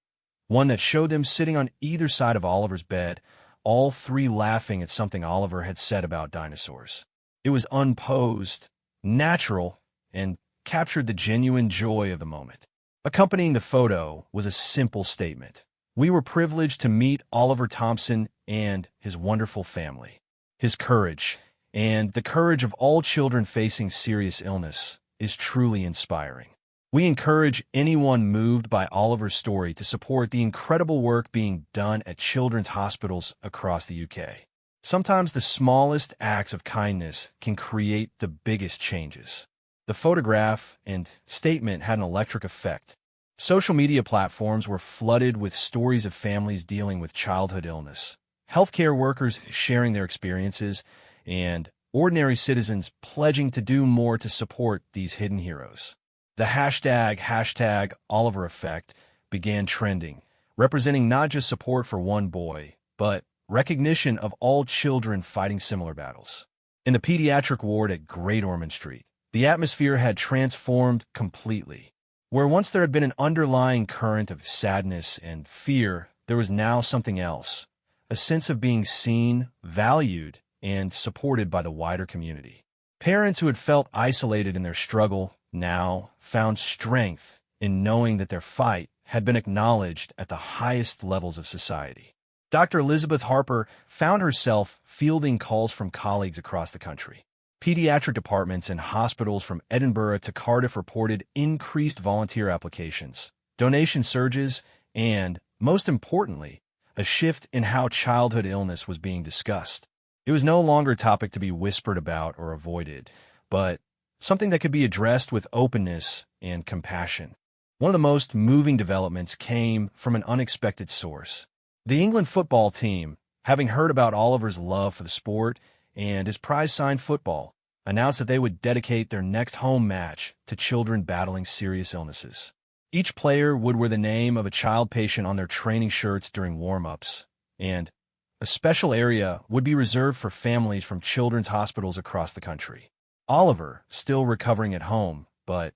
one that showed them sitting on either side of Oliver's bed, all 3 laughing at something Oliver had said about dinosaurs. It was unposed, natural, and captured the genuine joy of the moment. Accompanying the photo was a simple statement. We were privileged to meet Oliver Thompson and his wonderful family. His courage, and the courage of all children facing serious illness, is truly inspiring. We encourage anyone moved by Oliver's story to support the incredible work being done at children's hospitals across the UK. Sometimes the smallest acts of kindness can create the biggest changes. The photograph and statement had an electric effect. Social media platforms were flooded with stories of families dealing with childhood illness, healthcare workers sharing their experiences, and ordinary citizens pledging to do more to support these hidden heroes. The hashtag Oliver Effect began trending, representing not just support for one boy, but recognition of all children fighting similar battles. In the pediatric ward at Great Ormond Street, the atmosphere had transformed completely. Where once there had been an underlying current of sadness and fear, there was now something else, a sense of being seen, valued, and supported by the wider community. Parents who had felt isolated in their struggle now found strength in knowing that their fight had been acknowledged at the highest levels of society. Dr. Elizabeth Harper found herself fielding calls from colleagues across the country. Pediatric departments and hospitals from Edinburgh to Cardiff reported increased volunteer applications, donation surges, and, most importantly, a shift in how childhood illness was being discussed. It was no longer a topic to be whispered about or avoided, but something that could be addressed with openness and compassion. One of the most moving developments came from an unexpected source. The England football team, having heard about Oliver's love for the sport and his prize-signed football, announced that they would dedicate their next home match to children battling serious illnesses. Each player would wear the name of a child patient on their training shirts during warm-ups, and a special area would be reserved for families from children's hospitals across the country. Oliver, still recovering at home, but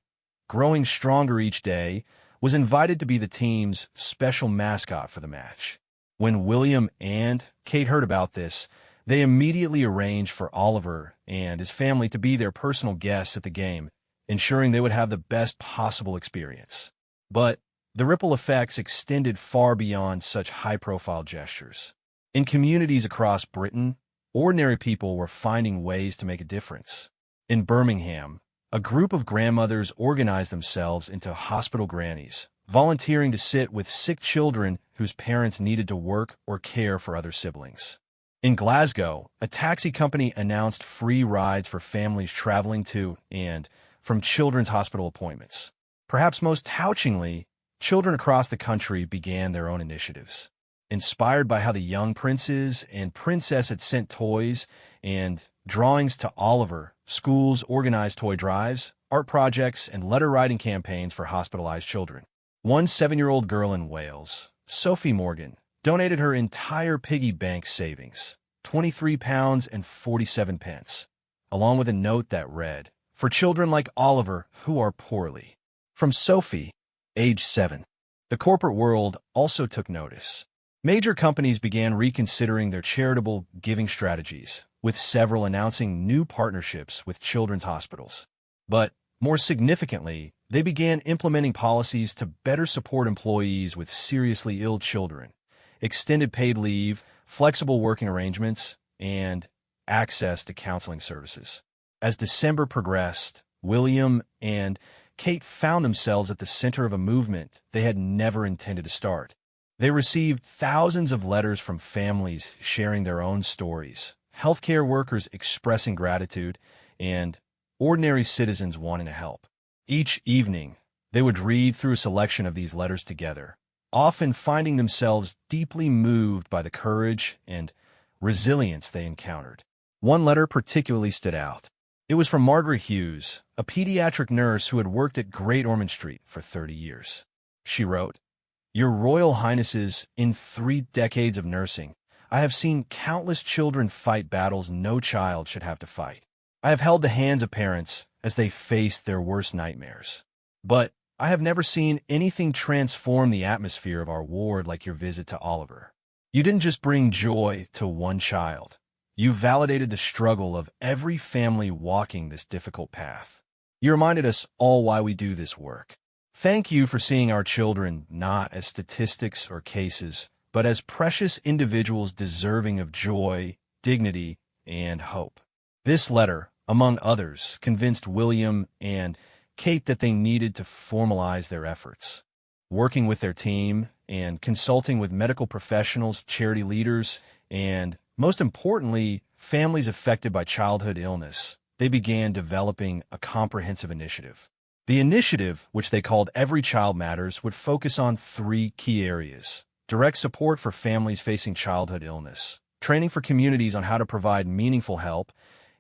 growing stronger each day, was invited to be the team's special mascot for the match. When William and Kate heard about this, they immediately arranged for Oliver and his family to be their personal guests at the game, ensuring they would have the best possible experience. But the ripple effects extended far beyond such high-profile gestures. In communities across Britain, ordinary people were finding ways to make a difference. In Birmingham, a group of grandmothers organized themselves into hospital grannies, volunteering to sit with sick children whose parents needed to work or care for other siblings. In Glasgow, a taxi company announced free rides for families traveling to and from children's hospital appointments. Perhaps most touchingly, children across the country began their own initiatives. Inspired by how the young princes and princess had sent toys and drawings to Oliver, schools organized toy drives, art projects, and letter-writing campaigns for hospitalized children. One 7-year-old girl in Wales, Sophie Morgan, donated her entire piggy bank savings, £23.47, along with a note that read, "For children like Oliver who are poorly." From Sophie, age 7. The corporate world also took notice. Major companies began reconsidering their charitable giving strategies, with several announcing new partnerships with children's hospitals. But, more significantly, they began implementing policies to better support employees with seriously ill children, extended paid leave, flexible working arrangements, and access to counseling services. As December progressed, William and Kate found themselves at the center of a movement they had never intended to start. They received thousands of letters from families sharing their own stories, healthcare workers expressing gratitude, and ordinary citizens wanting to help. Each evening, they would read through a selection of these letters together, often finding themselves deeply moved by the courage and resilience they encountered. One letter particularly stood out. It was from Margaret Hughes, a pediatric nurse who had worked at Great Ormond Street for 30 years. She wrote, "Your Royal Highnesses, in 3 decades of nursing, I have seen countless children fight battles no child should have to fight. I have held the hands of parents as they faced their worst nightmares. But I have never seen anything transform the atmosphere of our ward like your visit to Oliver. You didn't just bring joy to one child. You validated the struggle of every family walking this difficult path. You reminded us all why we do this work. Thank you for seeing our children not as statistics or cases, but as precious individuals deserving of joy, dignity, and hope. This letter, among others, convinced William and Kate that they needed to formalize their efforts. Working with their team and consulting with medical professionals, charity leaders, and, most importantly, families affected by childhood illness, they began developing a comprehensive initiative. The initiative, which they called Every Child Matters, would focus on three key areas: direct support for families facing childhood illness, training for communities on how to provide meaningful help,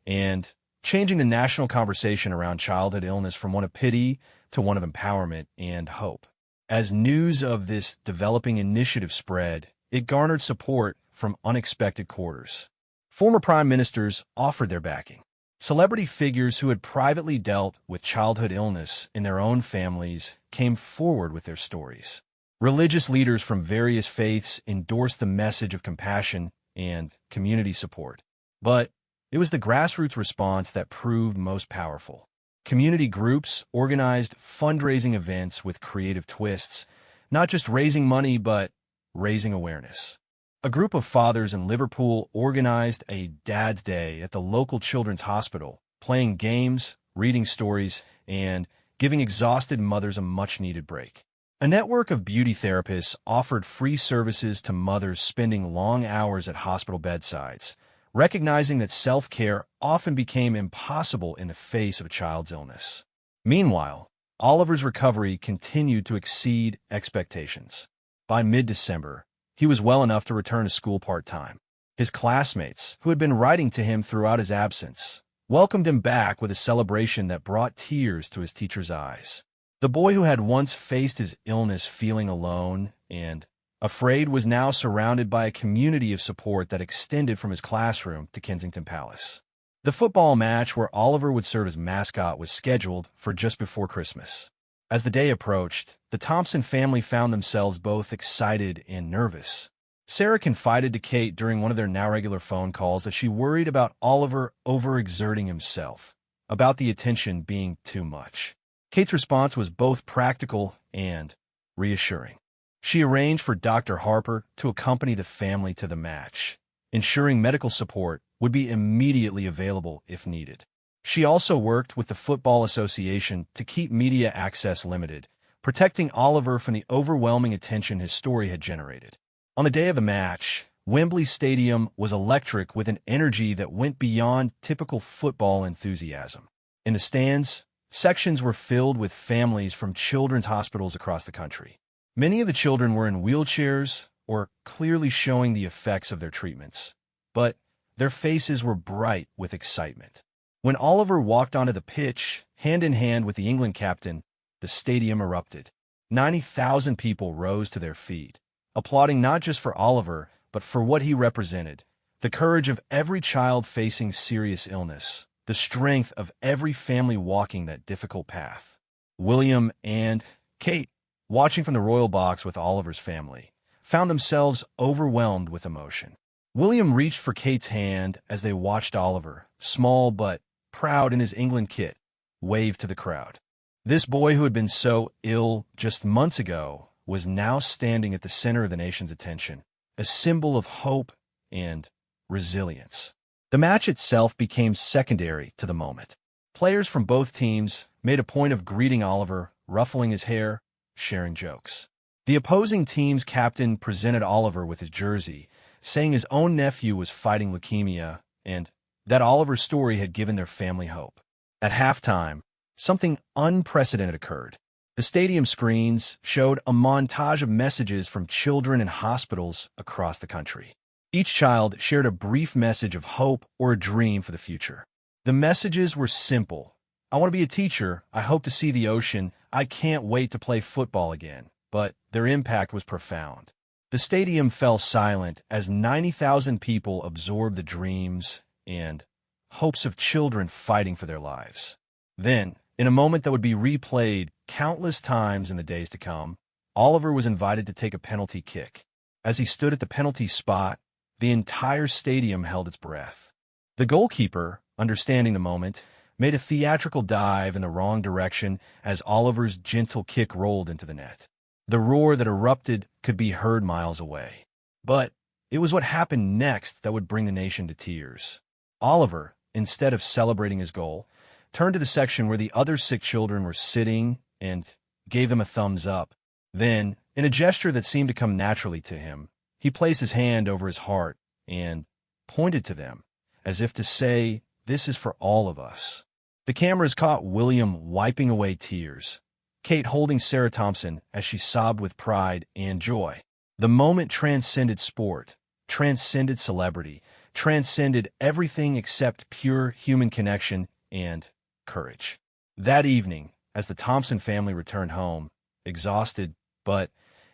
and changing the national conversation around childhood illness from one of pity to one of empowerment and hope. As news of this developing initiative spread, it garnered support from unexpected quarters. Former prime ministers offered their backing. Celebrity figures who had privately dealt with childhood illness in their own families came forward with their stories. Religious leaders from various faiths endorsed the message of compassion and community support. But it was the grassroots response that proved most powerful. Community groups organized fundraising events with creative twists, not just raising money, but raising awareness. A group of fathers in Liverpool organized a Dad's Day at the local children's hospital, playing games, reading stories, and giving exhausted mothers a much-needed break. A network of beauty therapists offered free services to mothers spending long hours at hospital bedsides, recognizing that self-care often became impossible in the face of a child's illness. Meanwhile, Oliver's recovery continued to exceed expectations. By mid-December, he was well enough to return to school part-time. His classmates, who had been writing to him throughout his absence, welcomed him back with a celebration that brought tears to his teacher's eyes. The boy who had once faced his illness feeling alone and afraid was now surrounded by a community of support that extended from his classroom to Kensington Palace. The football match where Oliver would serve as mascot was scheduled for just before Christmas. As the day approached, the Thompson family found themselves both excited and nervous. Sarah confided to Kate during one of their now regular phone calls that she worried about Oliver overexerting himself, about the attention being too much. Kate's response was both practical and reassuring. She arranged for Dr. Harper to accompany the family to the match, ensuring medical support would be immediately available if needed. She also worked with the Football Association to keep media access limited, protecting Oliver from the overwhelming attention his story had generated. On the day of the match, Wembley Stadium was electric with an energy that went beyond typical football enthusiasm. In the stands, sections were filled with families from children's hospitals across the country. Many of the children were in wheelchairs or clearly showing the effects of their treatments, but their faces were bright with excitement. When Oliver walked onto the pitch, hand in hand with the England captain, the stadium erupted. 90,000 people rose to their feet, applauding not just for Oliver, but for what he represented: the courage of every child facing serious illness, the strength of every family walking that difficult path. William and Kate, watching from the royal box with Oliver's family, found themselves overwhelmed with emotion. William reached for Kate's hand as they watched Oliver, small but proud in his England kit, wave to the crowd. This boy who had been so ill just months ago was now standing at the center of the nation's attention, a symbol of hope and resilience. The match itself became secondary to the moment. Players from both teams made a point of greeting Oliver, ruffling his hair, sharing jokes. The opposing team's captain presented Oliver with his jersey, saying his own nephew was fighting leukemia and that Oliver's story had given their family hope. At halftime, something unprecedented occurred. The stadium screens showed a montage of messages from children in hospitals across the country. Each child shared a brief message of hope or a dream for the future. The messages were simple. I want to be a teacher. I hope to see the ocean. I can't wait to play football again. But their impact was profound. The stadium fell silent as 90,000 people absorbed the dreams and hopes of children fighting for their lives. Then, in a moment that would be replayed countless times in the days to come, Oliver was invited to take a penalty kick. As he stood at the penalty spot, the entire stadium held its breath. The goalkeeper, understanding the moment, made a theatrical dive in the wrong direction as Oliver's gentle kick rolled into the net. The roar that erupted could be heard miles away. But it was what happened next that would bring the nation to tears. Oliver, instead of celebrating his goal, turned to the section where the other sick children were sitting and gave them a thumbs up. Then, in a gesture that seemed to come naturally to him, he placed his hand over his heart and pointed to them, as if to say, "This is for all of us." The cameras caught William wiping away tears, Kate holding Sarah Thompson as she sobbed with pride and joy. The moment transcended sport, transcended celebrity, transcended everything except pure human connection and courage. That evening, as the Thompson family returned home, exhausted but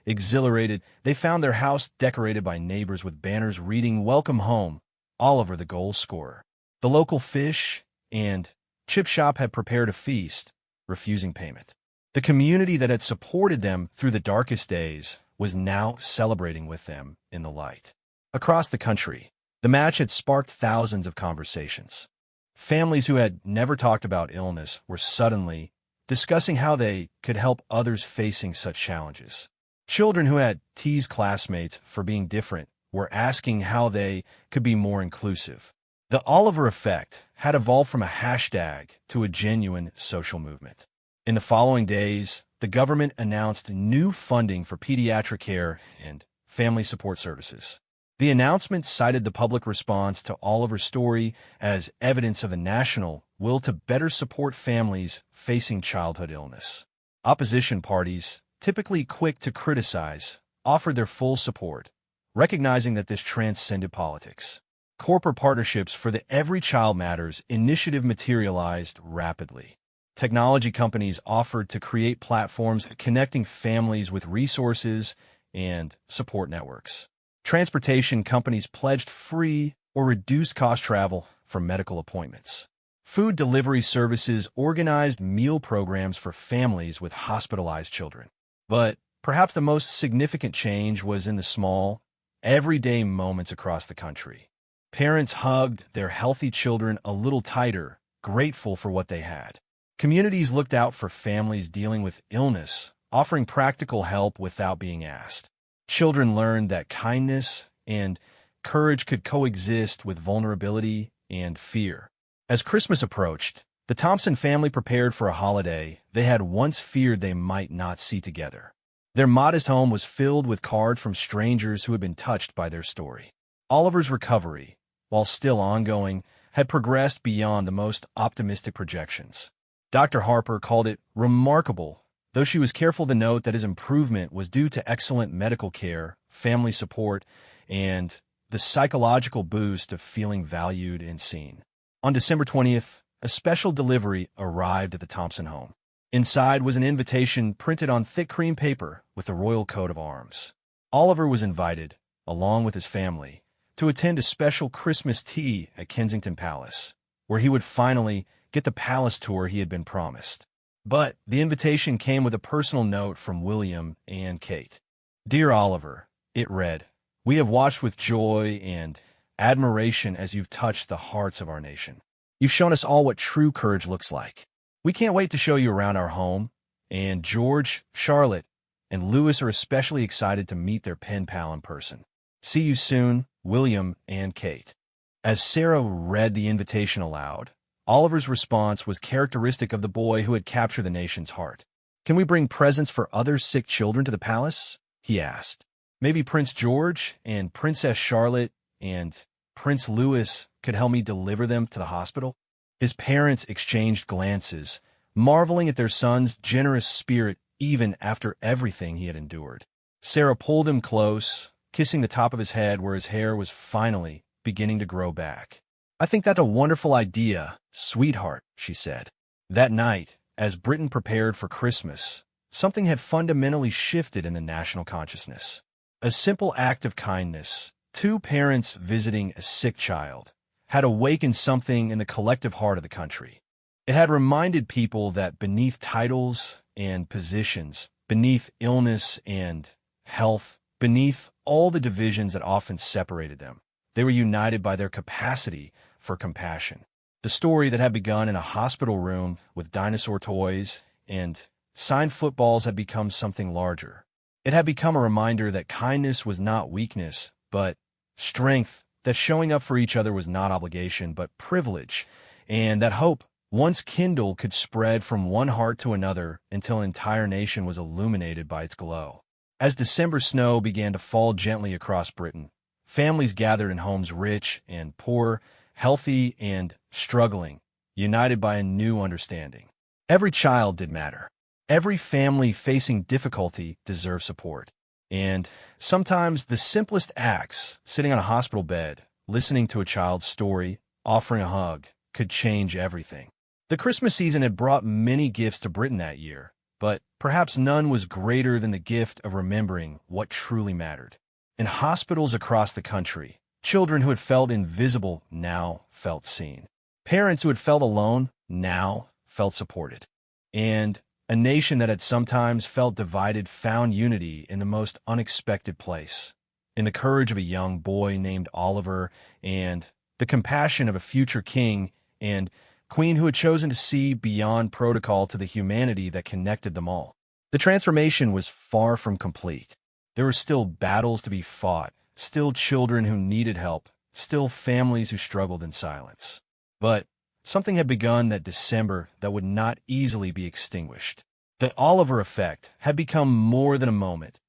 exhilarated, they found their house decorated by neighbors with banners reading "Welcome Home, Oliver the goal scorer." The local fish and chip shop had prepared a feast, refusing payment. The community that had supported them through the darkest days was now celebrating with them in the light. Across the country, the match had sparked thousands of conversations. Families who had never talked about illness were suddenly discussing how they could help others facing such challenges. Children who had teased classmates for being different were asking how they could be more inclusive. The Oliver effect had evolved from a hashtag to a genuine social movement. In the following days, the government announced new funding for pediatric care and family support services. The announcement cited the public response to Oliver's story as evidence of a national will to better support families facing childhood illness. Opposition parties, typically quick to criticize, offered their full support, recognizing that this transcended politics. Corporate partnerships for the Every Child Matters initiative materialized rapidly. Technology companies offered to create platforms connecting families with resources and support networks. Transportation companies pledged free or reduced cost travel for medical appointments. Food delivery services organized meal programs for families with hospitalized children. But perhaps the most significant change was in the small, everyday moments across the country. Parents hugged their healthy children a little tighter, grateful for what they had. Communities looked out for families dealing with illness, offering practical help without being asked. Children learned that kindness and courage could coexist with vulnerability and fear. As Christmas approached, the Thompson family prepared for a holiday they had once feared they might not see together. Their modest home was filled with cards from strangers who had been touched by their story. Oliver's recovery, while still ongoing, had progressed beyond the most optimistic projections. Dr. Harper called it remarkable, though she was careful to note that his improvement was due to excellent medical care, family support, and the psychological boost of feeling valued and seen. On December 20th, a special delivery arrived at the Thompson home. Inside was an invitation printed on thick cream paper with the royal coat of arms. Oliver was invited, along with his family, to attend a special Christmas tea at Kensington Palace, where he would finally get the palace tour he had been promised. But the invitation came with a personal note from William and Kate. "Dear Oliver," it read, "we have watched with joy and admiration as you've touched the hearts of our nation. You've shown us all what true courage looks like. We can't wait to show you around our home, and George, Charlotte, and Louis are especially excited to meet their pen pal in person. See you soon, William and Kate." As Sarah read the invitation aloud, Oliver's response was characteristic of the boy who had captured the nation's heart. "Can we bring presents for other sick children to the palace?" he asked. "Maybe Prince George and Princess Charlotte and Prince Louis could help me deliver them to the hospital?" His parents exchanged glances, marveling at their son's generous spirit even after everything he had endured. Sarah pulled him close, kissing the top of his head where his hair was finally beginning to grow back. "I think that's a wonderful idea, sweetheart," she said. That night, as Britain prepared for Christmas, something had fundamentally shifted in the national consciousness. A simple act of kindness, two parents visiting a sick child, had awakened something in the collective heart of the country. It had reminded people that beneath titles and positions, beneath illness and health, beneath all the divisions that often separated them, they were united by their capacity for compassion. The story that had begun in a hospital room with dinosaur toys and signed footballs had become something larger. It had become a reminder that kindness was not weakness, but strength, that showing up for each other was not obligation, but privilege, and that hope, once kindled, could spread from one heart to another until an entire nation was illuminated by its glow. As December snow began to fall gently across Britain, families gathered in homes rich and poor, healthy and struggling, united by a new understanding. Every child did matter. Every family facing difficulty deserved support. And sometimes the simplest acts, sitting on a hospital bed, listening to a child's story, offering a hug, could change everything. The Christmas season had brought many gifts to Britain that year, but perhaps none was greater than the gift of remembering what truly mattered. In hospitals across the country, children who had felt invisible now felt seen. Parents who had felt alone now felt supported. And a nation that had sometimes felt divided found unity in the most unexpected place, in the courage of a young boy named Oliver and the compassion of a future king and queen who had chosen to see beyond protocol to the humanity that connected them all. The transformation was far from complete. There were still battles to be fought, still children who needed help, still families who struggled in silence. But something had begun that December that would not easily be extinguished. The Oliver effect had become more than a moment.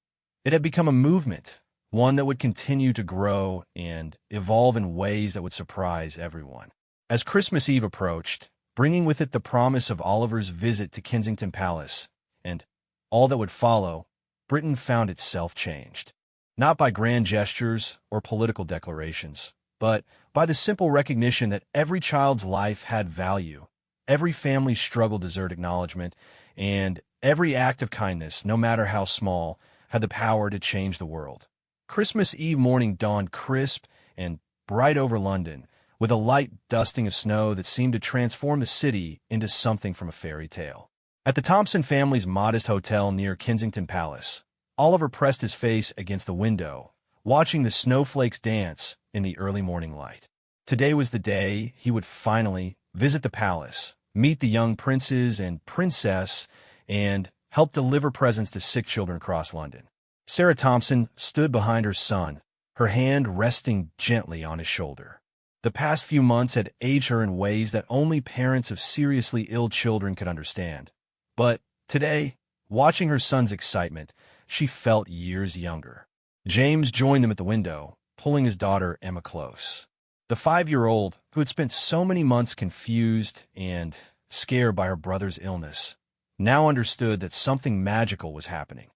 It had become a movement, one that would continue to grow and evolve in ways that would surprise everyone. As Christmas Eve approached, bringing with it the promise of Oliver's visit to Kensington Palace and all that would follow, Britain found itself changed. Not by grand gestures or political declarations, but by the simple recognition that every child's life had value, every family's struggle deserved acknowledgement, and every act of kindness, no matter how small, had the power to change the world. Christmas Eve morning dawned crisp and bright over London, with a light dusting of snow that seemed to transform the city into something from a fairy tale. At the Thompson family's modest hotel near Kensington Palace, Oliver pressed his face against the window, watching the snowflakes dance in the early morning light. Today was the day he would finally visit the palace, meet the young princes and princess, and help deliver presents to sick children across London. Sarah Thompson stood behind her son, her hand resting gently on his shoulder. The past few months had aged her in ways that only parents of seriously ill children could understand. But today, watching her son's excitement, she felt years younger. James joined them at the window, pulling his daughter Emma close. The 5-year-old, who had spent so many months confused and scared by her brother's illness, now understood that something magical was happening.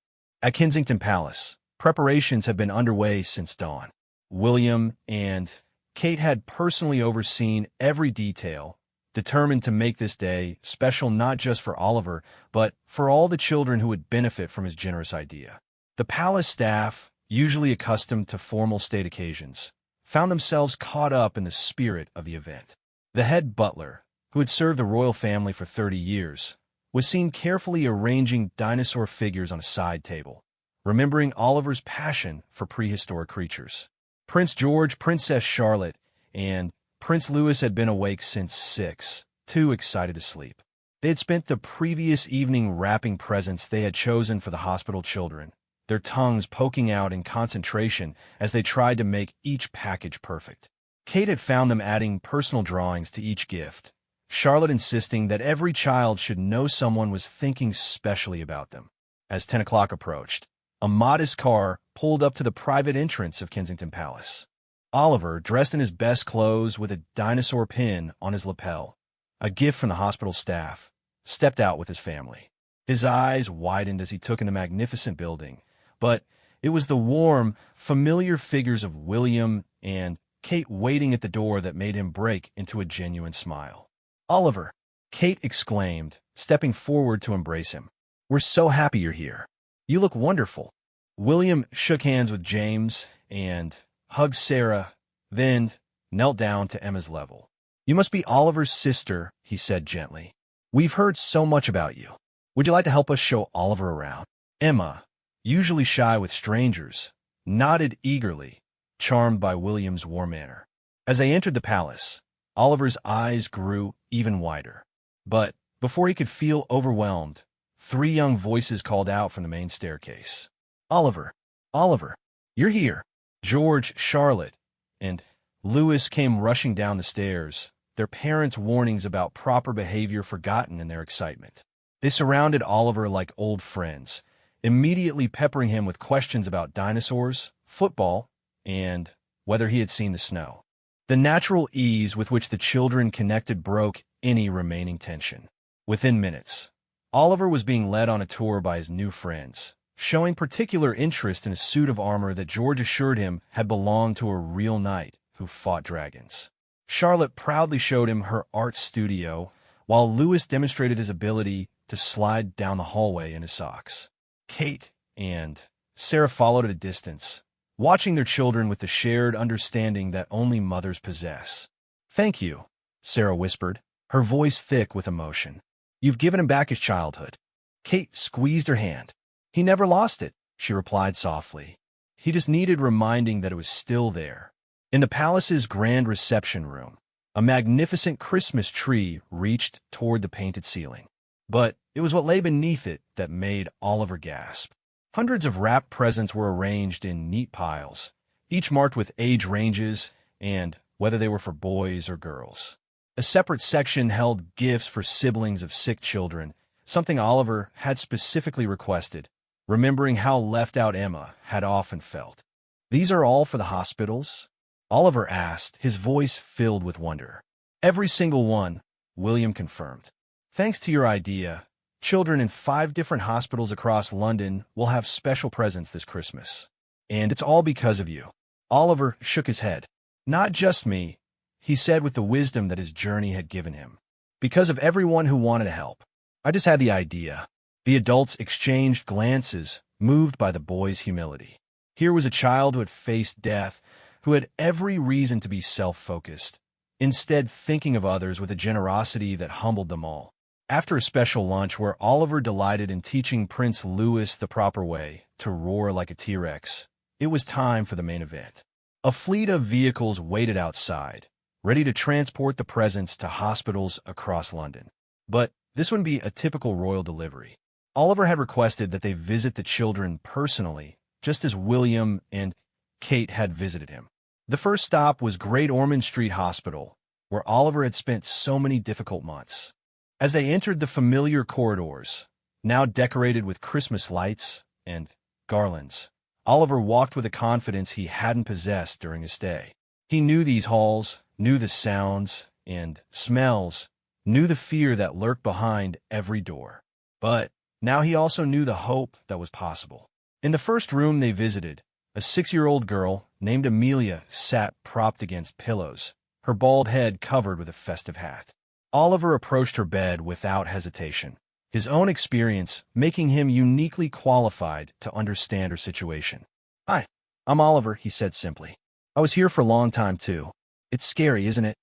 At Kensington Palace, preparations had been underway since dawn. William and Kate had personally overseen every detail, determined to make this day special not just for Oliver, but for all the children who would benefit from his generous idea. The palace staff, usually accustomed to formal state occasions, found themselves caught up in the spirit of the event. The head butler, who had served the royal family for 30 years, was seen carefully arranging dinosaur figures on a side table, remembering Oliver's passion for prehistoric creatures. Prince George, Princess Charlotte, and Prince Louis had been awake since 6, too excited to sleep. They had spent the previous evening wrapping presents they had chosen for the hospital children, their tongues poking out in concentration as they tried to make each package perfect. Kate had found them adding personal drawings to each gift, Charlotte insisting that every child should know someone was thinking specially about them. As 10 o'clock approached, a modest car pulled up to the private entrance of Kensington Palace. Oliver, dressed in his best clothes with a dinosaur pin on his lapel, a gift from the hospital staff, stepped out with his family. His eyes widened as he took in the magnificent building, but it was the warm, familiar figures of William and Kate waiting at the door that made him break into a genuine smile. "Oliver," Kate exclaimed, stepping forward to embrace him. "We're so happy you're here. You look wonderful." William shook hands with James and hugged Sarah, then knelt down to Emma's level. "You must be Oliver's sister," he said gently. "We've heard so much about you. Would you like to help us show Oliver around?" Emma, usually shy with strangers, nodded eagerly, charmed by William's warm manner. As they entered the palace, Oliver's eyes grew even wider. But before he could feel overwhelmed, three young voices called out from the main staircase. "Oliver! Oliver! You're here!" George, Charlotte, and Lewis came rushing down the stairs, their parents' warnings about proper behavior forgotten in their excitement. They surrounded Oliver like old friends, immediately peppering him with questions about dinosaurs, football, and whether he had seen the snow. The natural ease with which the children connected broke any remaining tension. Within minutes, Oliver was being led on a tour by his new friends, showing particular interest in a suit of armor that George assured him had belonged to a real knight who fought dragons. Charlotte proudly showed him her art studio, while Lewis demonstrated his ability to slide down the hallway in his socks. Kate and Sarah followed at a distance, watching their children with the shared understanding that only mothers possess. "Thank you," Sarah whispered, her voice thick with emotion. "You've given him back his childhood." Kate squeezed her hand. "He never lost it," she replied softly. "He just needed reminding that it was still there." In the palace's grand reception room, a magnificent Christmas tree reached toward the painted ceiling. But it was what lay beneath it that made Oliver gasp. Hundreds of wrapped presents were arranged in neat piles, each marked with age ranges and whether they were for boys or girls. A separate section held gifts for siblings of sick children, something Oliver had specifically requested, remembering how left out Emma had often felt. "These are all for the hospitals?" Oliver asked, his voice filled with wonder. "Every single one," William confirmed. "Thanks to your idea, children in 5 different hospitals across London will have special presents this Christmas. And it's all because of you." Oliver shook his head. "Not just me," he said with the wisdom that his journey had given him. "Because of everyone who wanted to help. I just had the idea." The adults exchanged glances, moved by the boy's humility. Here was a child who had faced death, who had every reason to be self-focused, instead thinking of others with a generosity that humbled them all. After a special lunch where Oliver delighted in teaching Prince Louis the proper way to roar like a T-Rex, it was time for the main event. A fleet of vehicles waited outside, ready to transport the presents to hospitals across London. But this wouldn't be a typical royal delivery. Oliver had requested that they visit the children personally, just as William and Kate had visited him. The first stop was Great Ormond Street Hospital, where Oliver had spent so many difficult months. As they entered the familiar corridors, now decorated with Christmas lights and garlands, Oliver walked with a confidence he hadn't possessed during his stay. He knew these halls, knew the sounds and smells, knew the fear that lurked behind every door. But now he also knew the hope that was possible. In the first room they visited, a 6-year-old girl named Amelia sat propped against pillows, her bald head covered with a festive hat. Oliver approached her bed without hesitation, his own experience making him uniquely qualified to understand her situation. "Hi, I'm Oliver," he said simply. "I was here for a long time, too. It's scary, isn't it?"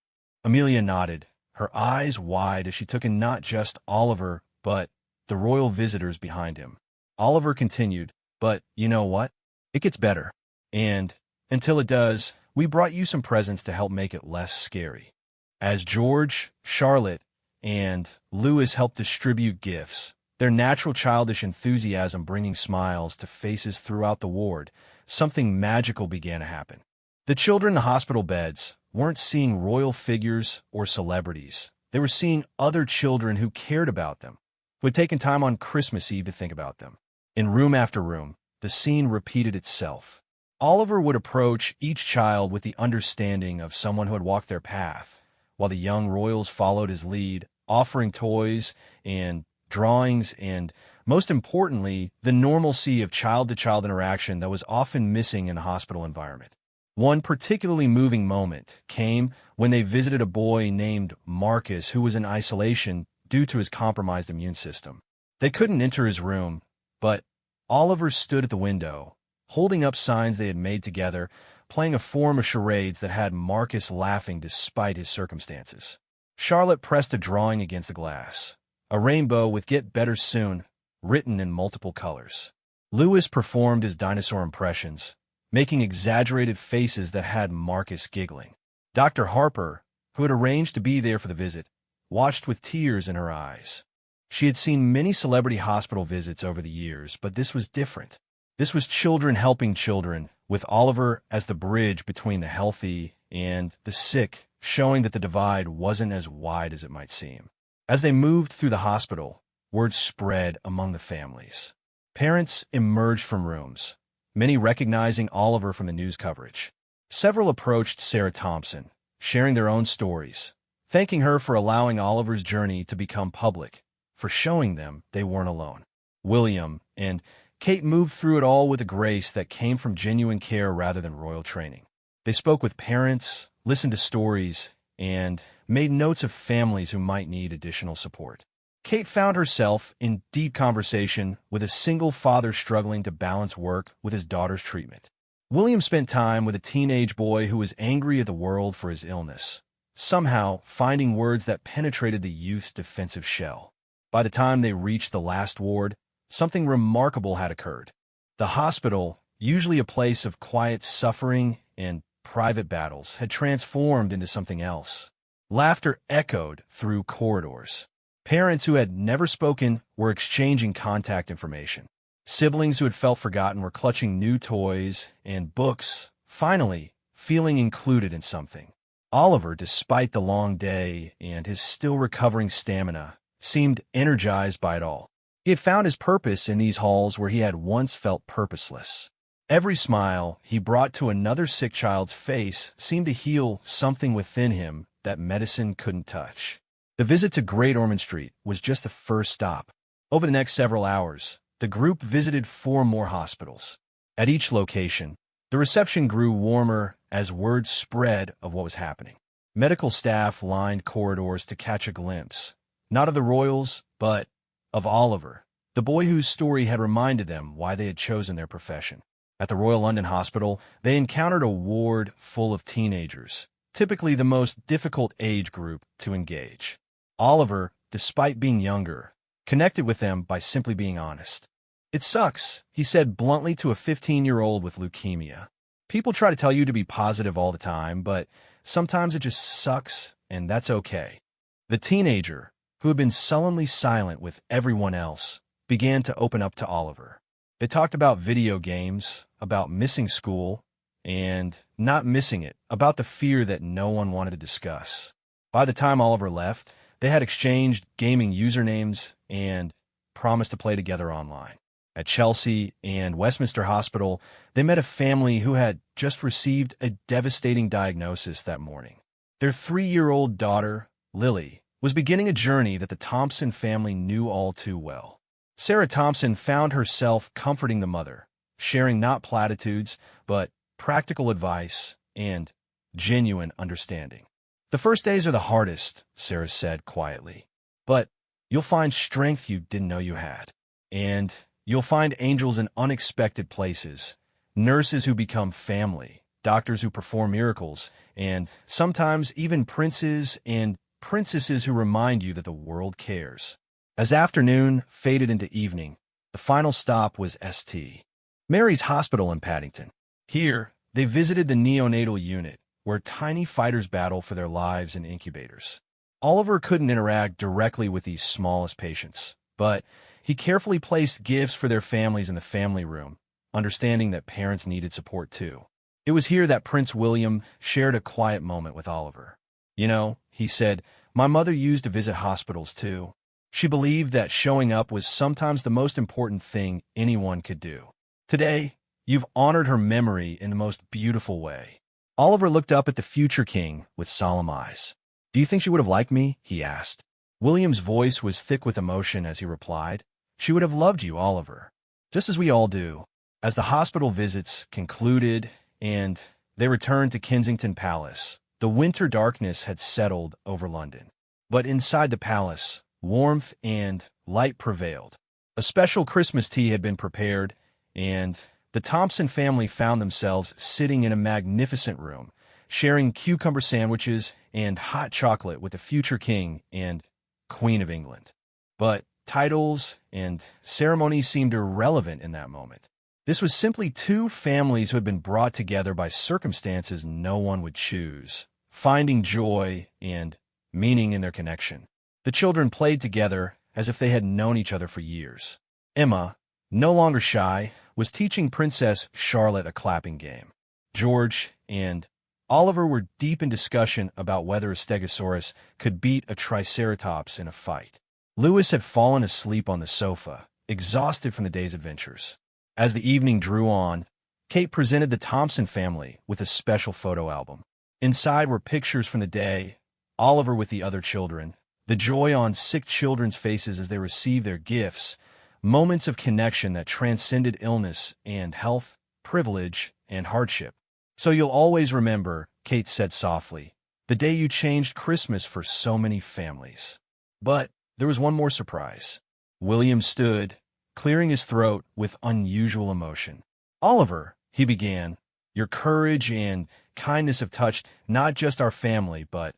Amelia nodded, her eyes wide as she took in not just Oliver, but the royal visitors behind him. Oliver continued, "But you know what? It gets better. And until it does, we brought you some presents to help make it less scary." As George, Charlotte, and Lewis helped distribute gifts, their natural childish enthusiasm bringing smiles to faces throughout the ward, something magical began to happen. The children in the hospital beds weren't seeing royal figures or celebrities. They were seeing other children who cared about them, who had taken time on Christmas Eve to think about them. In room after room, the scene repeated itself. Oliver would approach each child with the understanding of someone who had walked their path, while the young royals followed his lead, offering toys and drawings and, most importantly, the normalcy of child-to-child interaction that was often missing in the hospital environment. One particularly moving moment came when they visited a boy named Marcus who was in isolation due to his compromised immune system. They couldn't enter his room, but Oliver stood at the window, holding up signs they had made together, playing a form of charades that had Marcus laughing despite his circumstances. Charlotte pressed a drawing against the glass, a rainbow with "Get Better Soon" written in multiple colors. Lewis performed his dinosaur impressions, making exaggerated faces that had Marcus giggling. Dr. Harper, who had arranged to be there for the visit, watched with tears in her eyes. She had seen many celebrity hospital visits over the years, but this was different. This was children helping children, with Oliver as the bridge between the healthy and the sick, showing that the divide wasn't as wide as it might seem. As they moved through the hospital, word spread among the families. Parents emerged from rooms, many recognizing Oliver from the news coverage. Several approached Sarah Thompson, sharing their own stories, thanking her for allowing Oliver's journey to become public, for showing them they weren't alone. William and Kate moved through it all with a grace that came from genuine care rather than royal training. They spoke with parents, listened to stories, and made notes of families who might need additional support. Kate found herself in deep conversation with a single father struggling to balance work with his daughter's treatment. William spent time with a teenage boy who was angry at the world for his illness, somehow finding words that penetrated the youth's defensive shell. By the time they reached the last ward, something remarkable had occurred. The hospital, usually a place of quiet suffering and private battles, had transformed into something else. Laughter echoed through corridors. Parents who had never spoken were exchanging contact information. Siblings who had felt forgotten were clutching new toys and books, finally feeling included in something. Oliver, despite the long day and his still recovering stamina, seemed energized by it all. He had found his purpose in these halls where he had once felt purposeless. Every smile he brought to another sick child's face seemed to heal something within him that medicine couldn't touch. The visit to Great Ormond Street was just the first stop. Over the next several hours, the group visited 4 more hospitals. At each location, the reception grew warmer as word spread of what was happening. Medical staff lined corridors to catch a glimpse, not of the royals, but of Oliver, the boy whose story had reminded them why they had chosen their profession. At the Royal London Hospital, they encountered a ward full of teenagers, typically the most difficult age group to engage. Oliver, despite being younger, connected with them by simply being honest. "It sucks," he said bluntly to a 15-year-old with leukemia. "People try to tell you to be positive all the time, but sometimes it just sucks, and that's okay." The teenager, who had been sullenly silent with everyone else, began to open up to Oliver. They talked about video games, about missing school, and not missing it, about the fear that no one wanted to discuss. By the time Oliver left, they had exchanged gaming usernames and promised to play together online. At Chelsea and Westminster Hospital, they met a family who had just received a devastating diagnosis that morning. Their 3-year-old daughter, Lily, was beginning a journey that the Thompson family knew all too well. Sarah Thompson found herself comforting the mother, sharing not platitudes, but practical advice and genuine understanding. "The first days are the hardest," Sarah said quietly, "but you'll find strength you didn't know you had. And you'll find angels in unexpected places, nurses who become family, doctors who perform miracles, and sometimes even princes and princesses who remind you that the world cares." As afternoon faded into evening, the final stop was St. Mary's Hospital in Paddington. Here, they visited the neonatal unit, where tiny fighters battle for their lives in incubators. Oliver couldn't interact directly with these smallest patients, but he carefully placed gifts for their families in the family room, understanding that parents needed support too. It was here that Prince William shared a quiet moment with Oliver. "You know," he said, "my mother used to visit hospitals too. She believed that showing up was sometimes the most important thing anyone could do. Today, you've honored her memory in the most beautiful way." Oliver looked up at the future king with solemn eyes. "Do you think she would have liked me?" he asked. William's voice was thick with emotion as he replied, "She would have loved you, Oliver, just as we all do." As the hospital visits concluded and they returned to Kensington Palace, the winter darkness had settled over London. But inside the palace, warmth and light prevailed. A special Christmas tea had been prepared, and the Thompson family found themselves sitting in a magnificent room, sharing cucumber sandwiches and hot chocolate with the future king and Queen of England. But titles and ceremonies seemed irrelevant in that moment. This was simply 2 families who had been brought together by circumstances no one would choose, finding joy and meaning in their connection. The children played together as if they had known each other for years. Emma, no longer shy, was teaching Princess Charlotte a clapping game. George and Oliver were deep in discussion about whether a stegosaurus could beat a triceratops in a fight. Lewis had fallen asleep on the sofa, exhausted from the day's adventures. As the evening drew on, Kate presented the Thompson family with a special photo album. Inside were pictures from the day, Oliver with the other children, the joy on sick children's faces as they received their gifts, moments of connection that transcended illness and health, privilege, and hardship. "So you'll always remember," Kate said softly, "the day you changed Christmas for so many families." But there was one more surprise. William stood, clearing his throat with unusual emotion. "Oliver," he began, "your courage and kindness have touched not just our family, but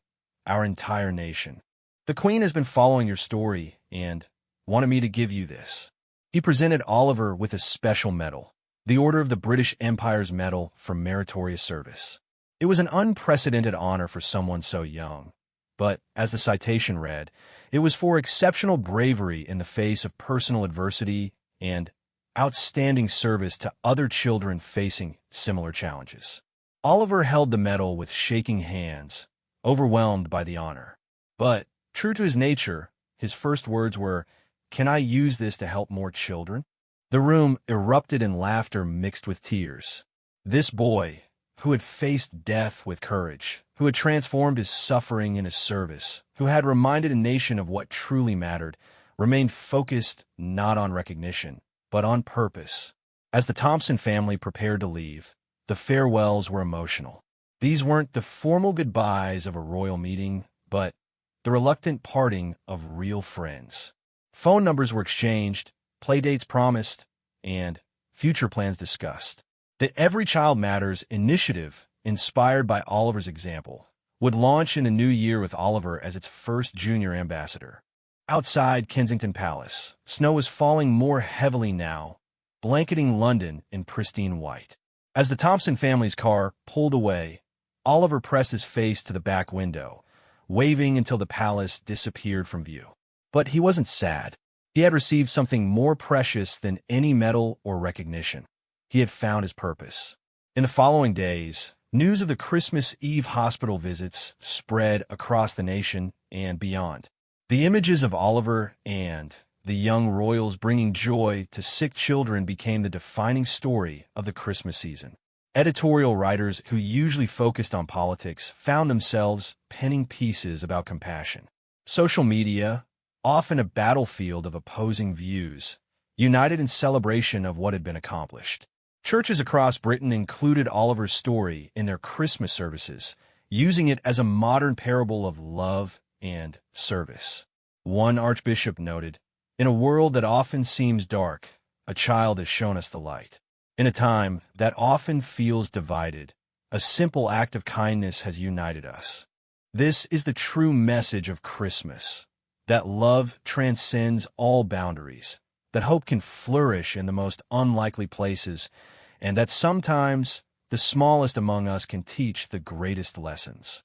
our entire nation. The Queen has been following your story and wanted me to give you this." He presented Oliver with a special medal, the Order of the British Empire's Medal for Meritorious Service. It was an unprecedented honor for someone so young, but, as the citation read, it was for exceptional bravery in the face of personal adversity and outstanding service to other children facing similar challenges. Oliver held the medal with shaking hands, overwhelmed by the honor. But, true to his nature, his first words were, "Can I use this to help more children?" The room erupted in laughter mixed with tears. This boy, who had faced death with courage, who had transformed his suffering into service, who had reminded a nation of what truly mattered, remained focused not on recognition, but on purpose. As the Thompson family prepared to leave, the farewells were emotional. These weren't the formal goodbyes of a royal meeting, but the reluctant parting of real friends. Phone numbers were exchanged, playdates promised, and future plans discussed. The Every Child Matters initiative, inspired by Oliver's example, would launch in the new year with Oliver as its first junior ambassador. Outside Kensington Palace, snow was falling more heavily now, blanketing London in pristine white. As the Thompson family's car pulled away, Oliver pressed his face to the back window, waving until the palace disappeared from view. But he wasn't sad. He had received something more precious than any medal or recognition. He had found his purpose. In the following days, news of the Christmas Eve hospital visits spread across the nation and beyond. The images of Oliver and the young royals bringing joy to sick children became the defining story of the Christmas season. Editorial writers who usually focused on politics found themselves penning pieces about compassion. Social media, often a battlefield of opposing views, united in celebration of what had been accomplished. Churches across Britain included Oliver's story in their Christmas services, using it as a modern parable of love and service. One archbishop noted, "In a world that often seems dark, a child has shown us the light. In a time that often feels divided, a simple act of kindness has united us." This is the true message of Christmas, that love transcends all boundaries, that hope can flourish in the most unlikely places, and that sometimes the smallest among us can teach the greatest lessons.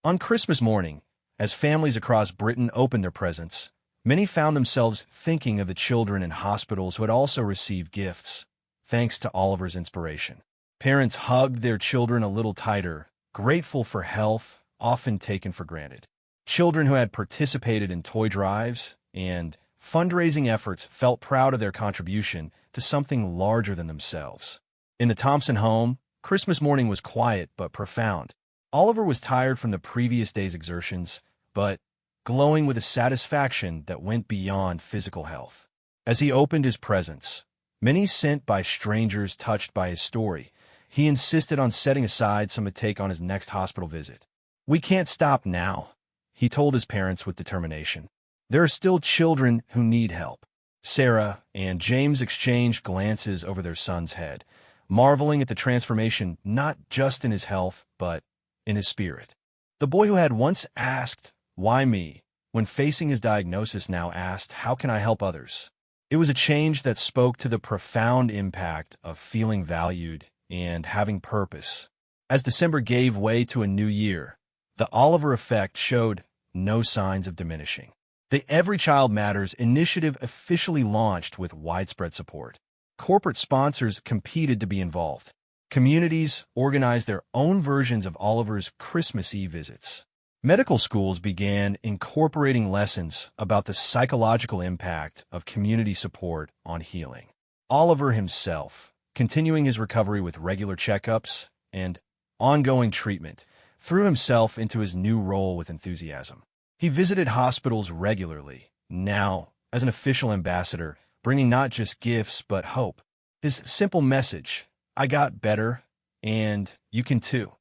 On Christmas morning, as families across Britain opened their presents, many found themselves thinking of the children in hospitals who had also received gifts, thanks to Oliver's inspiration. Parents hugged their children a little tighter, grateful for health often taken for granted. Children who had participated in toy drives and fundraising efforts felt proud of their contribution to something larger than themselves. In the Thompson home, Christmas morning was quiet but profound. Oliver was tired from the previous day's exertions, but glowing with a satisfaction that went beyond physical health. As he opened his presents, many sent by strangers touched by his story, he insisted on setting aside some to take on his next hospital visit. "We can't stop now," he told his parents with determination. "There are still children who need help." Sarah and James exchanged glances over their son's head, marveling at the transformation not just in his health, but in his spirit. The boy who had once asked, "Why me?" when facing his diagnosis now asked, "How can I help others?" It was a change that spoke to the profound impact of feeling valued and having purpose. As December gave way to a new year, The Oliver effect showed no signs of diminishing. The Every Child Matters initiative officially launched with widespread support. Corporate sponsors competed to be involved. Communities organized their own versions of Oliver's Christmas Eve visits. Medical schools began incorporating lessons about the psychological impact of community support on healing. Oliver himself, continuing his recovery with regular checkups and ongoing treatment, threw himself into his new role with enthusiasm. He visited hospitals regularly, now as an official ambassador, bringing not just gifts but hope. His simple message, "I got better, and you can too,"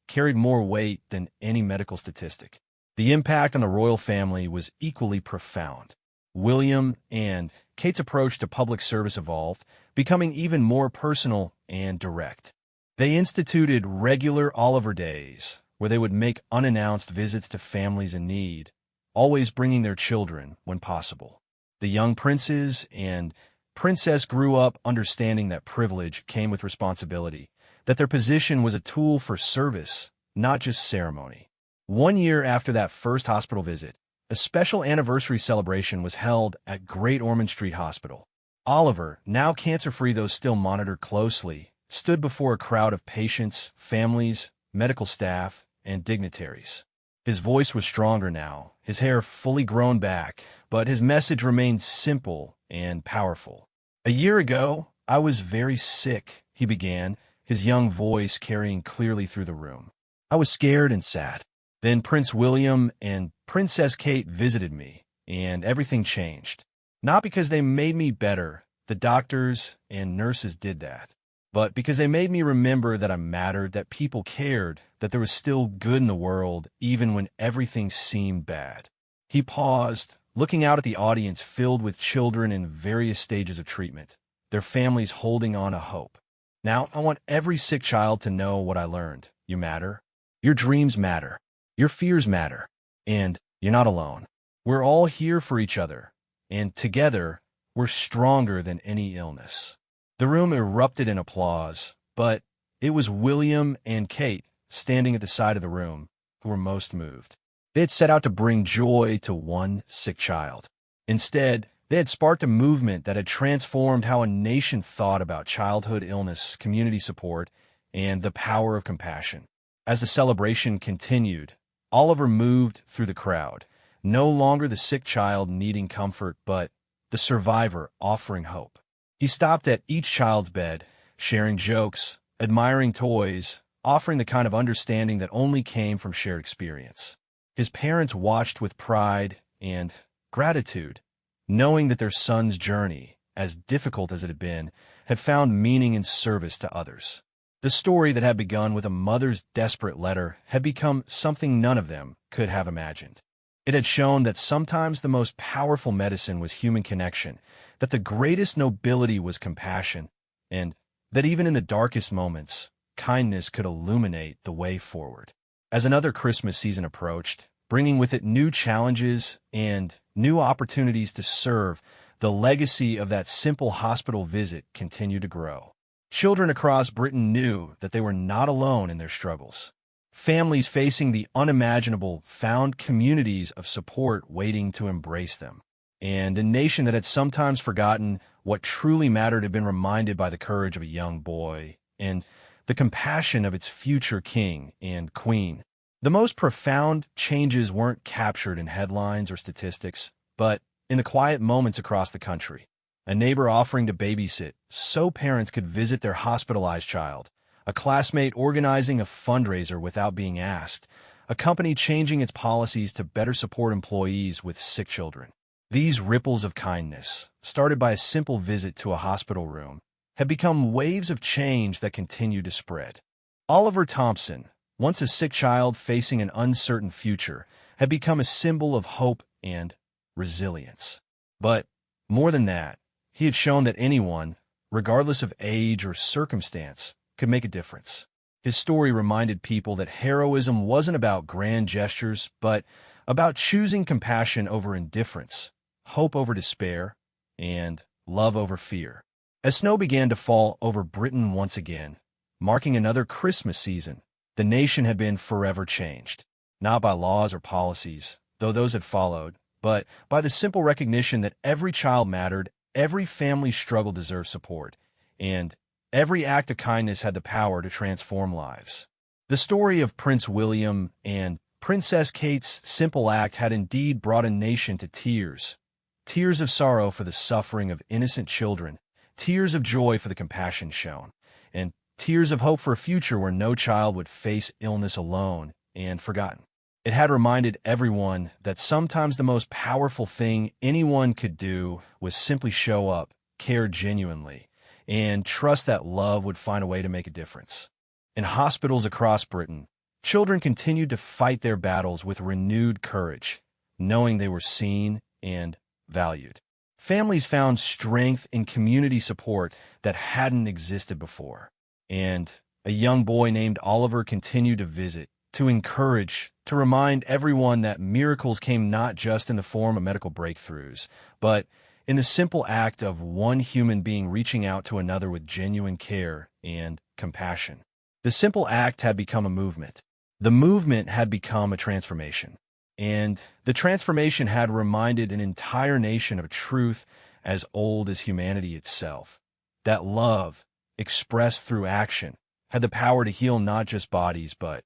carried more weight than any medical statistic. The impact on the royal family was equally profound. William and Kate's approach to public service evolved, becoming even more personal and direct. They instituted regular Oliver Days, where they would make unannounced visits to families in need, always bringing their children when possible. The young princes and princess grew up understanding that privilege came with responsibility, that their position was a tool for service, not just ceremony. 1 year after that first hospital visit, a special anniversary celebration was held at Great Ormond Street Hospital. Oliver, now cancer-free though still monitored closely, stood before a crowd of patients, families, medical staff, and dignitaries. His voice was stronger now, his hair fully grown back, but his message remained simple and powerful. "A year ago, I was very sick," he began, his young voice carrying clearly through the room. "I was scared and sad. Then Prince William and Princess Kate visited me, and everything changed. Not because they made me better, the doctors and nurses did that, but because they made me remember that I mattered, that people cared, that there was still good in the world, even when everything seemed bad." He paused, looking out at the audience filled with children in various stages of treatment, their families holding on to hope. "Now, I want every sick child to know what I learned. You matter. Your dreams matter. Your fears matter. And you're not alone. We're all here for each other. And together, we're stronger than any illness." The room erupted in applause, but it was William and Kate, standing at the side of the room, who were most moved. They had set out to bring joy to one sick child. Instead, they had sparked a movement that had transformed how a nation thought about childhood illness, community support, and the power of compassion. As the celebration continued, Oliver moved through the crowd, no longer the sick child needing comfort, but the survivor offering hope. He stopped at each child's bed, sharing jokes, admiring toys, offering the kind of understanding that only came from shared experience. His parents watched with pride and gratitude, knowing that their son's journey, as difficult as it had been, had found meaning in service to others. The story that had begun with a mother's desperate letter had become something none of them could have imagined. It had shown that sometimes the most powerful medicine was human connection, that the greatest nobility was compassion, and that even in the darkest moments, kindness could illuminate the way forward. As another Christmas season approached, bringing with it new challenges and new opportunities to serve, the legacy of that simple hospital visit continued to grow. Children across Britain knew that they were not alone in their struggles. Families facing the unimaginable found communities of support waiting to embrace them. And a nation that had sometimes forgotten what truly mattered had been reminded by the courage of a young boy and the compassion of its future king and queen. The most profound changes weren't captured in headlines or statistics, but in the quiet moments across the country. A neighbor offering to babysit so parents could visit their hospitalized child, a classmate organizing a fundraiser without being asked, a company changing its policies to better support employees with sick children. These ripples of kindness, started by a simple visit to a hospital room, have become waves of change that continue to spread. Oliver Thompson, once a sick child facing an uncertain future, had become a symbol of hope and resilience. But more than that, he had shown that anyone, regardless of age or circumstance, could make a difference. His story reminded people that heroism wasn't about grand gestures, but about choosing compassion over indifference, hope over despair, and love over fear. As snow began to fall over Britain once again, marking another Christmas season, the nation had been forever changed. not by laws or policies, though those had followed, but by the simple recognition that every child mattered, every family struggle deserved support, and every act of kindness had the power to transform lives. The story of Prince William and Princess Kate's simple act had indeed brought a nation to tears. Tears of sorrow for the suffering of innocent children, tears of joy for the compassion shown, and tears of hope for a future where no child would face illness alone and forgotten. It had reminded everyone that sometimes the most powerful thing anyone could do was simply show up, care genuinely, and trust that love would find a way to make a difference. In hospitals across Britain, children continued to fight their battles with renewed courage, knowing they were seen and valued. Families found strength in community support that hadn't existed before. And a young boy named Oliver continued to visit, to encourage, to remind everyone that miracles came not just in the form of medical breakthroughs, but in the simple act of one human being reaching out to another with genuine care and compassion. The simple act had become a movement. The movement had become a transformation. And the transformation had reminded an entire nation of a truth as old as humanity itself, that love, expressed through action, had the power to heal not just bodies but